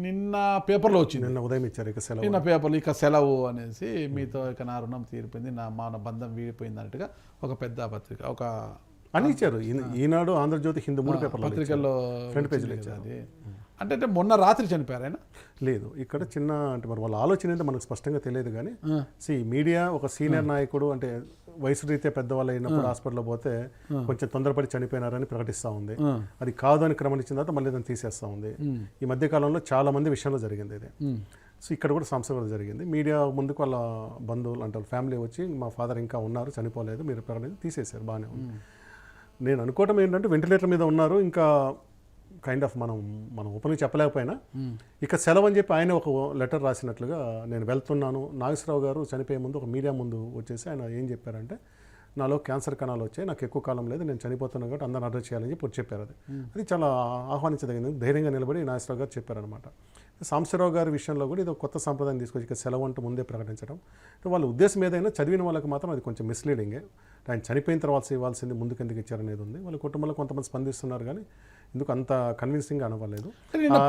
నిన్న పేపర్లో వచ్చింది, నిన్న ఉదయం ఇచ్చారు ఇక సెలవు. నిన్న పేపర్లో ఇక సెలవు అనేసి, మీతో ఇక నా రుణం తీరిపోయింది, నా మాన బంధం వీడిపోయింది అన్నట్టుగా ఒక పెద్ద పత్రిక ఒక అని ఇచ్చారు. ఈనాడు, ఆంధ్రజ్యోతి, హిందూ 3 పేపర్లు పత్రికల్లో ఫ్రంట్ పేజీలో ఇచ్చారు. అది అంటే మొన్న రాత్రి చనిపోయారు ఆయన. లేదు, ఇక్కడ చిన్న అంటే మరి వాళ్ళ ఆలోచన అయితే మనకు స్పష్టంగా తెలియదు కానీ మీడియా ఒక సీనియర్ నాయకుడు అంటే వయసు రీత్యా పెద్దవాళ్ళు అయినప్పుడు హాస్పిటల్లో పోతే కొంచెం తొందరపడి చనిపోయినారని ప్రకటిస్తూ ఉంది. అది కాదు అని క్రమనిచ్చిన తర్వాత మళ్ళీ దాన్ని తీసేస్తూ ఉంది. ఈ మధ్య కాలంలో చాలా మంది విషయంలో జరిగింది ఇది. సో ఇక్కడ కూడా సంస్థ జరిగింది. మీడియా ముందుకు వాళ్ళ బంధువులు అంటే ఫ్యామిలీ వచ్చి మా ఫాదర్ ఇంకా ఉన్నారు, చనిపోలేదు, మీరు ప్రకటన తీసేశారు, బాగానే ఉంది. నేను అనుకోవటం ఏంటంటే వెంటిలేటర్ మీద ఉన్నారు, ఇంకా కైండ్ ఆఫ్ మనం ఓపెన్గా చెప్పలేకపోయినా ఇక సెలవు అని చెప్పి ఆయన ఒక లెటర్ రాసినట్లుగా నేను వెళ్తున్నాను. నాగేశ్వరరావు గారు చనిపోయే ముందు ఒక మీడియా ముందు వచ్చేసి ఆయన ఏం చెప్పారంటే, నాలో క్యాన్సర్ కణాలు వచ్చాయి, నాకు ఎక్కువ కాలం లేదు, నేను చనిపోతున్నాను కాబట్టి అందరిని అడ్రస్ చేయాలని చెప్పి చెప్పారు. అది చాలా ఆహ్వానించదగింది, ధైర్యంగా నిలబడి నాగేశ్వరరావు గారు చెప్పారనమాట. సాంబశివరావు గారి విషయంలో కూడా ఇది ఒక కొత్త సాంప్రదాయం తీసుకొచ్చి ఇక సెలవు అంటూ ముందే ప్రకటించడం. వాళ్ళ ఉద్దేశం ఏదైనా చదివిన వాళ్ళకి మాత్రం అది కొంచెం మిస్లీడింగే. ఆయన చనిపోయిన తర్వాత ఇవ్వాల్సింది ముందుకు ఎందుకు ఇచ్చారనేది ఉంది. వాళ్ళ కుటుంబంలో కొంతమంది స్పందిస్తున్నారు కానీ ఎందుకు అంత కన్విన్సింగ్గా అనవ్వలేదు.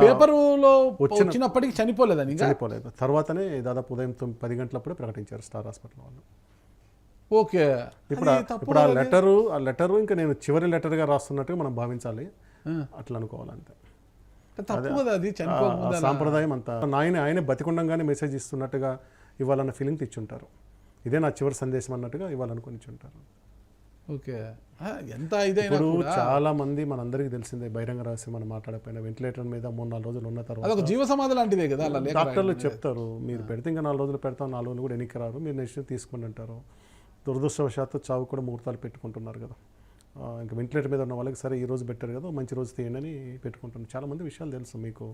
పేపర్లో వచ్చినప్పటికీ చనిపోలేదు. తర్వాతనే దాదాపు ఉదయం 10 గంటలప్పుడే ప్రకటించారు స్టార్ హాస్పిటల్ వాళ్ళు. ఓకే, ఇప్పుడు ఆ లెటరు ఇంకా నేను చివరి లెటర్గా రాస్తున్నట్టుగా మనం భావించాలి, అట్లా అనుకోవాలంతే. సాంప్రదాయం అంతా ఆయనే బతికుండంగానే మెసేజ్ ఇస్తున్నట్టుగా ఇవ్వాలన్న ఫీలింగ్ తెచ్చుంటారు. ఇదే నా చివరి సందేశం అన్నట్టుగా ఇవ్వాలనుకుని ఇచ్చుంటారు. ఓకే, ఎంత ఇదైనా చాలా మంది మనందరికీ తెలిసిందే, బహిరంగ రహస్యం మనం మాట్లాడకపోయినా వెంటిలేటర్ మీద 3-4 రోజులు ఉన్న తర్వాత జీవ సమాధి లాంటిదే కదా, డాక్టర్లు చెప్తారు మీరు పెడితే ఇంకా 4 రోజులు పెడతాం, 4 రోజులు కూడా ఎన్నిక రారు, మీరు నెక్స్ట్ తీసుకోండి అంటారు. దురదృష్టవశాత్తు చావు కూడా ముహూర్తాలు పెట్టుకుంటున్నారు కదా. ఇంకా వెంటిలేటర్ మీద ఉన్న వాళ్ళకి సరే ఈ రోజు పెట్టారు కదా, మంచి రోజు తీయండి అని పెట్టుకుంటున్నారు. చాలా మంది విషయాలు తెలుసు మీకు.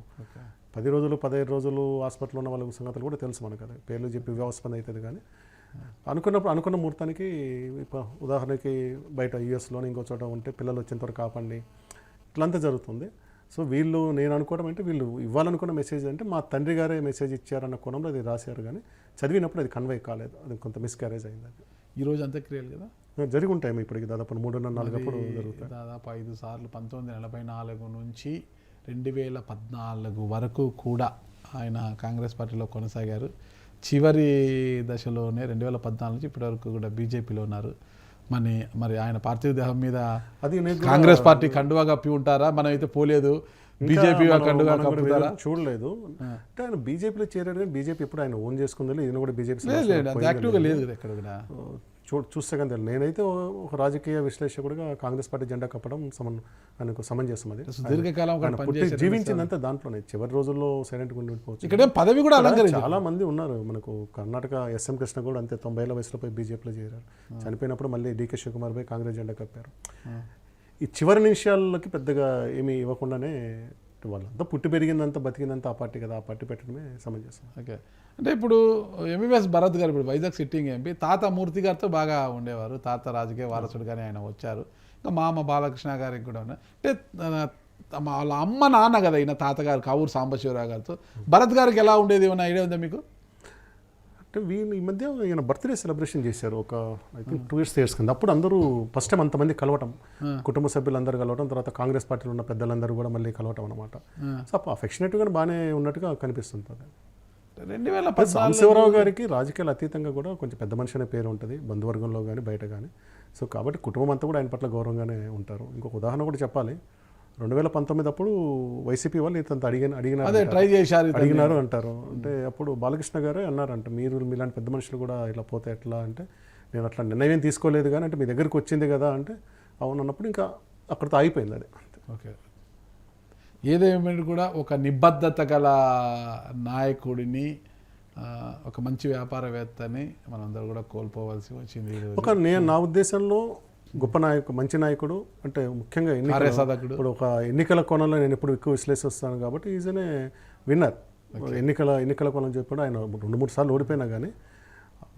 10 రోజులు 15 రోజులు హాస్పిటల్లో ఉన్న వాళ్ళ సంగతులు కూడా తెలుసు మనకు. కదా పేర్లు చెప్పి వ్యవస్థ అవుతుంది కానీ అనుకున్న ముహూర్తానికి ఉదాహరణకి బయట యూఎస్లోనే ఇంకో చోట ఉంటే పిల్లలు వచ్చేంతవరకు కాపండి, ఇట్లంతా జరుగుతుంది. సో నేను అనుకోవడం అంటే వీళ్ళు ఇవ్వాలనుకున్న మెసేజ్ అంటే మా తండ్రి గారే మెసేజ్ ఇచ్చారన్న కోణంలో అది రాశారు కానీ చదివినప్పుడు అది కన్వే కాలేదు, అది కొంత మిస్క్యారేజ్ అయింది. అది ఈరోజు అంత్యక్రియలు కదా జరిగి ఉంటాయి ఇప్పటికి దాదాపు 3-4 అప్పుడు జరుగుతాయి. దాదాపు 5 సార్లు 1944 నుంచి 2014 వరకు కూడా ఆయన కాంగ్రెస్ పార్టీలో కొనసాగారు. చివరి దశలోనే 2014 నుంచి ఇప్పటి వరకు కూడా బీజేపీలో ఉన్నారు. మరి ఆయన పార్థివ దేహం మీద అది కాంగ్రెస్ పార్టీ కండువా కప్పి ఉంటారా? మనం అయితే పోలేదు, బీజేపీ కండువా కప్పుతారా? చూడలేదు. అంటే ఆయన బీజేపీలో చేరాడు కానీ బీజేపీ ఎప్పుడు ఆయన ఓన్ చేసుకుంది, ఈయన కూడా బీజేపీ యాక్టివ్గా లేదు కదా ఎక్కడ కూడా చూస్తే కానీ తెలియదు. నేనైతే ఒక రాజకీయ విశ్లేషకుడిగా కాంగ్రెస్ పార్టీ జెండా కప్పడం ఆయనకు సమంజసం. అది సుదీర్ఘకాలం జీవించిందంతా దాంట్లోనే. చివరి రోజుల్లో సైలెంట్గా ఉండిపోవచ్చు. ఇక్కడ పదవి కూడా చాలా మంది ఉన్నారు మనకు. కర్ణాటక SM కృష్ణ కూడా అంతే 90 ఏళ్ల వయసులో పోయి బీజేపీలో చేరారు. చనిపోయినప్పుడు మళ్ళీ DK శివకుమార్ పోయి కాంగ్రెస్ జెండా కప్పారు. ఈ చివరి నిమిషాలకి పెద్దగా ఏమీ ఇవ్వకుండానే వాళ్ళంతా పుట్టి పెరిగిందంతా బతికిందంతా ఆ పార్టీ కదా, ఆ పార్టీ పెట్టడమే సమంజసం. ఓకే, అంటే ఇప్పుడు MBBS భరత్ గారు ఇప్పుడు వైజాగ్ సిట్టింగ్ ఎంపీ, తాత మూర్తి గారితో బాగా ఉండేవారు, తాత రాజకీయ వారసుడుగానే ఆయన వచ్చారు. ఇంకా మామ బాలకృష్ణ గారికి కూడా ఉన్నారు. అంటే వాళ్ళ అమ్మ నాన్న కదా ఈయన తాతగారు కావూరు సాంబశివరావు గారితో. భరత్ గారికి ఎలా ఉండేది, ఏమైనా ఐడియా ఉందా మీకు? అంటే ఈ మధ్య ఈయన బర్త్డే సెలబ్రేషన్ చేశారు ఒక ఐ థింక్ 2 years కింద. అప్పుడు అందరూ ఫస్ట్ టైం అంతమంది కలవటం, కుటుంబ సభ్యులందరూ కలవటం, తర్వాత కాంగ్రెస్ పార్టీలో ఉన్న పెద్దలందరూ కూడా మళ్ళీ కలవటం అనమాట. సో అప్పుడు అఫెక్షనేట్గా బాగానే ఉన్నట్టుగా కనిపిస్తుంటుంది. 2014 సాంబశివరావు గారికి రాజకీయాలు అతీతంగా కూడా కొంచెం పెద్ద మనిషి అనే పేరు ఉంటుంది బంధువర్గంలో కానీ బయట కానీ. సో కాబట్టి కుటుంబం అంతా కూడా ఆయన పట్ల గౌరవంగానే ఉంటారు. ఇంకొక ఉదాహరణ కూడా చెప్పాలి, 2019 అప్పుడు వైసీపీ వాళ్ళు ఇంత అడిగినారు అంటారు. అంటే అప్పుడు బాలకృష్ణ గారే అన్నారంట, మీలాంటి పెద్ద మనుషులు కూడా ఇలా పోతే ఎట్లా అంటే, నేను అట్లా నిర్ణయం తీసుకోలేదు కానీ అంటే మీ దగ్గరికి వచ్చింది కదా అంటే అవును అన్నప్పుడు ఇంకా అక్కడితో అయిపోయింది అది. ఓకే, ఏదేమైనా కూడా ఒక నిబద్ధత గల నాయకుడిని ఒక మంచి వ్యాపారవేత్తని మనందరూ కూడా కోల్పోవలసి వచ్చింది ఈరోజు. నా ఉద్దేశంలో గొప్ప నాయకుడు, మంచి నాయకుడు అంటే ముఖ్యంగా కార్యసాధకుడు. ఇప్పుడు ఒక ఎన్నికల కోణంలో నేను ఎప్పుడు ఎక్కువ విశ్లేషిస్తాను కాబట్టి ఈజనే విన్నర్. ఎన్నికల కోణం చెప్పాడు ఆయన 2-3 సార్లు ఓడిపోయినా కానీ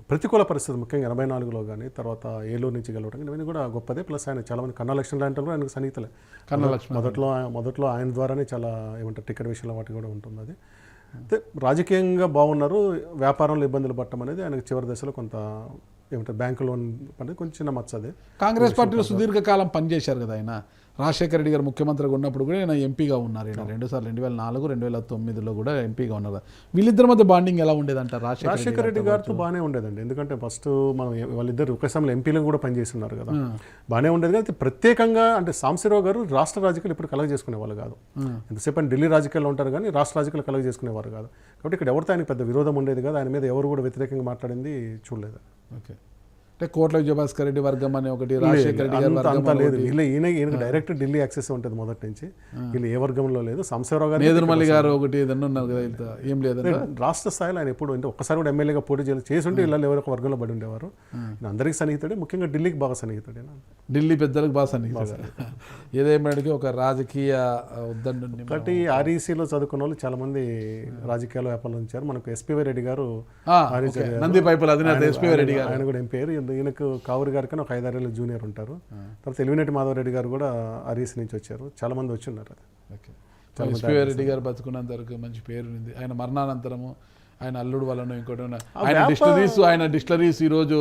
ప్రతికూల పరిస్థితి ముఖ్యంగా 84లో కానీ తర్వాత ఏలూరు నుంచి గెలవడం ఇవన్నీ కూడా గొప్పదే. ప్లస్ ఆయన చాలా మంది కన్నా లక్ష్మణ్ లాంటి కూడా ఆయనకు సన్నిహితులే. మొదట్లో ఆయన ద్వారానే చాలా ఏమంటారు టికెట్ విషయంలో వాటి కూడా ఉంటుంది. అది అయితే రాజకీయంగా బాగున్నారు, వ్యాపారంలో ఇబ్బందులు పట్టడం అనేది ఆయనకు చివరి దశలో కొంత ఏమంటారు బ్యాంకు లోన్ అనేది కొంచెం చిన్న మచ్చదే. కాంగ్రెస్ పార్టీలో సుదీర్ఘకాలం పనిచేశారు కదా ఆయన. రాజశేఖర రెడ్డి గారు ముఖ్యమంత్రిగా ఉన్నప్పుడు కూడా ఆయన ఎంపీగా ఉన్నారు. ఆయన 2 సార్లు 2004, 2009లో కూడా ఎంపీగా ఉన్నారు. వీళ్ళిద్దరి మధ్య బాండింగ్ ఎలా ఉండేదంట? రాజశేఖర రెడ్డి గారితో బాగానే ఉండేదండి. ఎందుకంటే ఫస్ట్ మనం వాళ్ళిద్దరు ఒక సమయంలో ఎంపీలు కూడా పనిచేస్తున్నారు కదా, బాగానే ఉండేది. కానీ ప్రత్యేకంగా అంటే సాంబశివరావు గారు రాష్ట్ర రాజకీయాలు ఇప్పుడు కలగ చేసుకునే వాళ్ళు కాదు. ఎంతసేపు అని ఢిల్లీ రాజకీయాల్లో ఉంటారు కానీ రాష్ట్ర రాజకీయాలు కలగ చేసుకునేవారు కాదు. కాబట్టి ఇక్కడ ఎవరితో ఆయనకు పెద్ద విరోధం ఉండేది కాదు. ఆయన మీద ఎవరు కూడా వ్యతిరేకంగా మాట్లాడింది చూడలేదు. ఓకే, అంటే కోట్ల విజయభాస్కర్ రెడ్డి వర్గం అని ఒకటి, రాజశేఖర రెడ్డి గారి వర్గం అంతా లేదు. ఈయన డైరెక్ట్ ఢిల్లీ యాక్సెస్ ఉంటుంది మొదటి నుంచి. వీళ్ళు ఏ వర్గంలో లేదు. సాంబశివరావు గారు, నేదురుమల్లి గారు ఒకటి ఏదన్నా ఉన్నారు కదా, ఏం లేదు. రాష్ట్ర స్థాయిలో ఆయన ఎప్పుడు అంటే ఒక్కసారి కూడా ఎమ్మెల్యేగా పోటీ చేసి ఉంటే వీళ్ళు ఎవరో ఒక వర్గంలో పడి ఉండేవారు. అందరికీ సన్నిహితుడే, ముఖ్యంగా ఢిల్లీకి బాగా సన్నిహితుడే. ఢిల్లీ పెద్దలకు బాగా సన్నిహితుడు. ఏదేమైనా ఒక రాజకీయ ఉద్దండు. కాబట్టి ఆర్ఈసీలో చదువుకున్న వాళ్ళు చాలా మంది రాజకీయాల వ్యాపారం ఉంచారు. మనకు ఎస్పీవై రెడ్డి గారు, నంది పైపుల అధినేత ఎస్పీవై రెడ్డి గారు, ఆయన కూడా ఎంపీ. ఈయనకు కావూరి గారి కన్నా ఒక 5-6 ఏళ్ళు జూనియర్ ఉంటారు. తర్వాత ఎలిమినేటి మాధవరెడ్డి గారు కూడా ఆర్ఈసీ నుంచి వచ్చారు. చాలా మంది వచ్చి ఉన్నారు. ఎస్పీవై రెడ్డి గారు బతుకున్నంత వరకు మంచి పేరు ఉంది. ఆయన మరణానంతరము ఆయన అల్లుడు వలన ఇంకోటి ఆయన డిస్టిలరీస్ ఈరోజు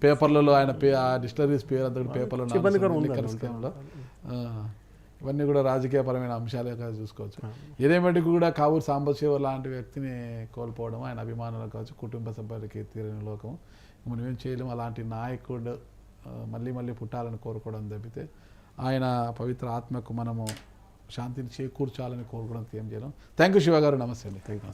పేపర్లలో ఆయన ఆ డిస్టిలరీస్ పేరు అంతా పేపర్లో ఇవన్నీ కూడా రాజకీయపరమైన అంశాలుగా చూసుకోవచ్చు. ఏదేమిటి కూడా కావూరు సాంబశివ లాంటి వ్యక్తిని కోల్పోవడం, ఆయన అభిమానులు కావచ్చు, కుటుంబ సభ్యులకి తీరని లోకం. మనం ఏం చేయలేము. అలాంటి నాయకుడు మళ్ళీ మళ్ళీ పుట్టాలని కోరుకోవడం తప్పితే ఆయన పవిత్ర ఆత్మకు మనము శాంతిని చేకూర్చాలని కోరుకోవడానికి ఏం చేయలేం. థ్యాంక్ యూ శివ గారు. నమస్తే అండి. Thank you.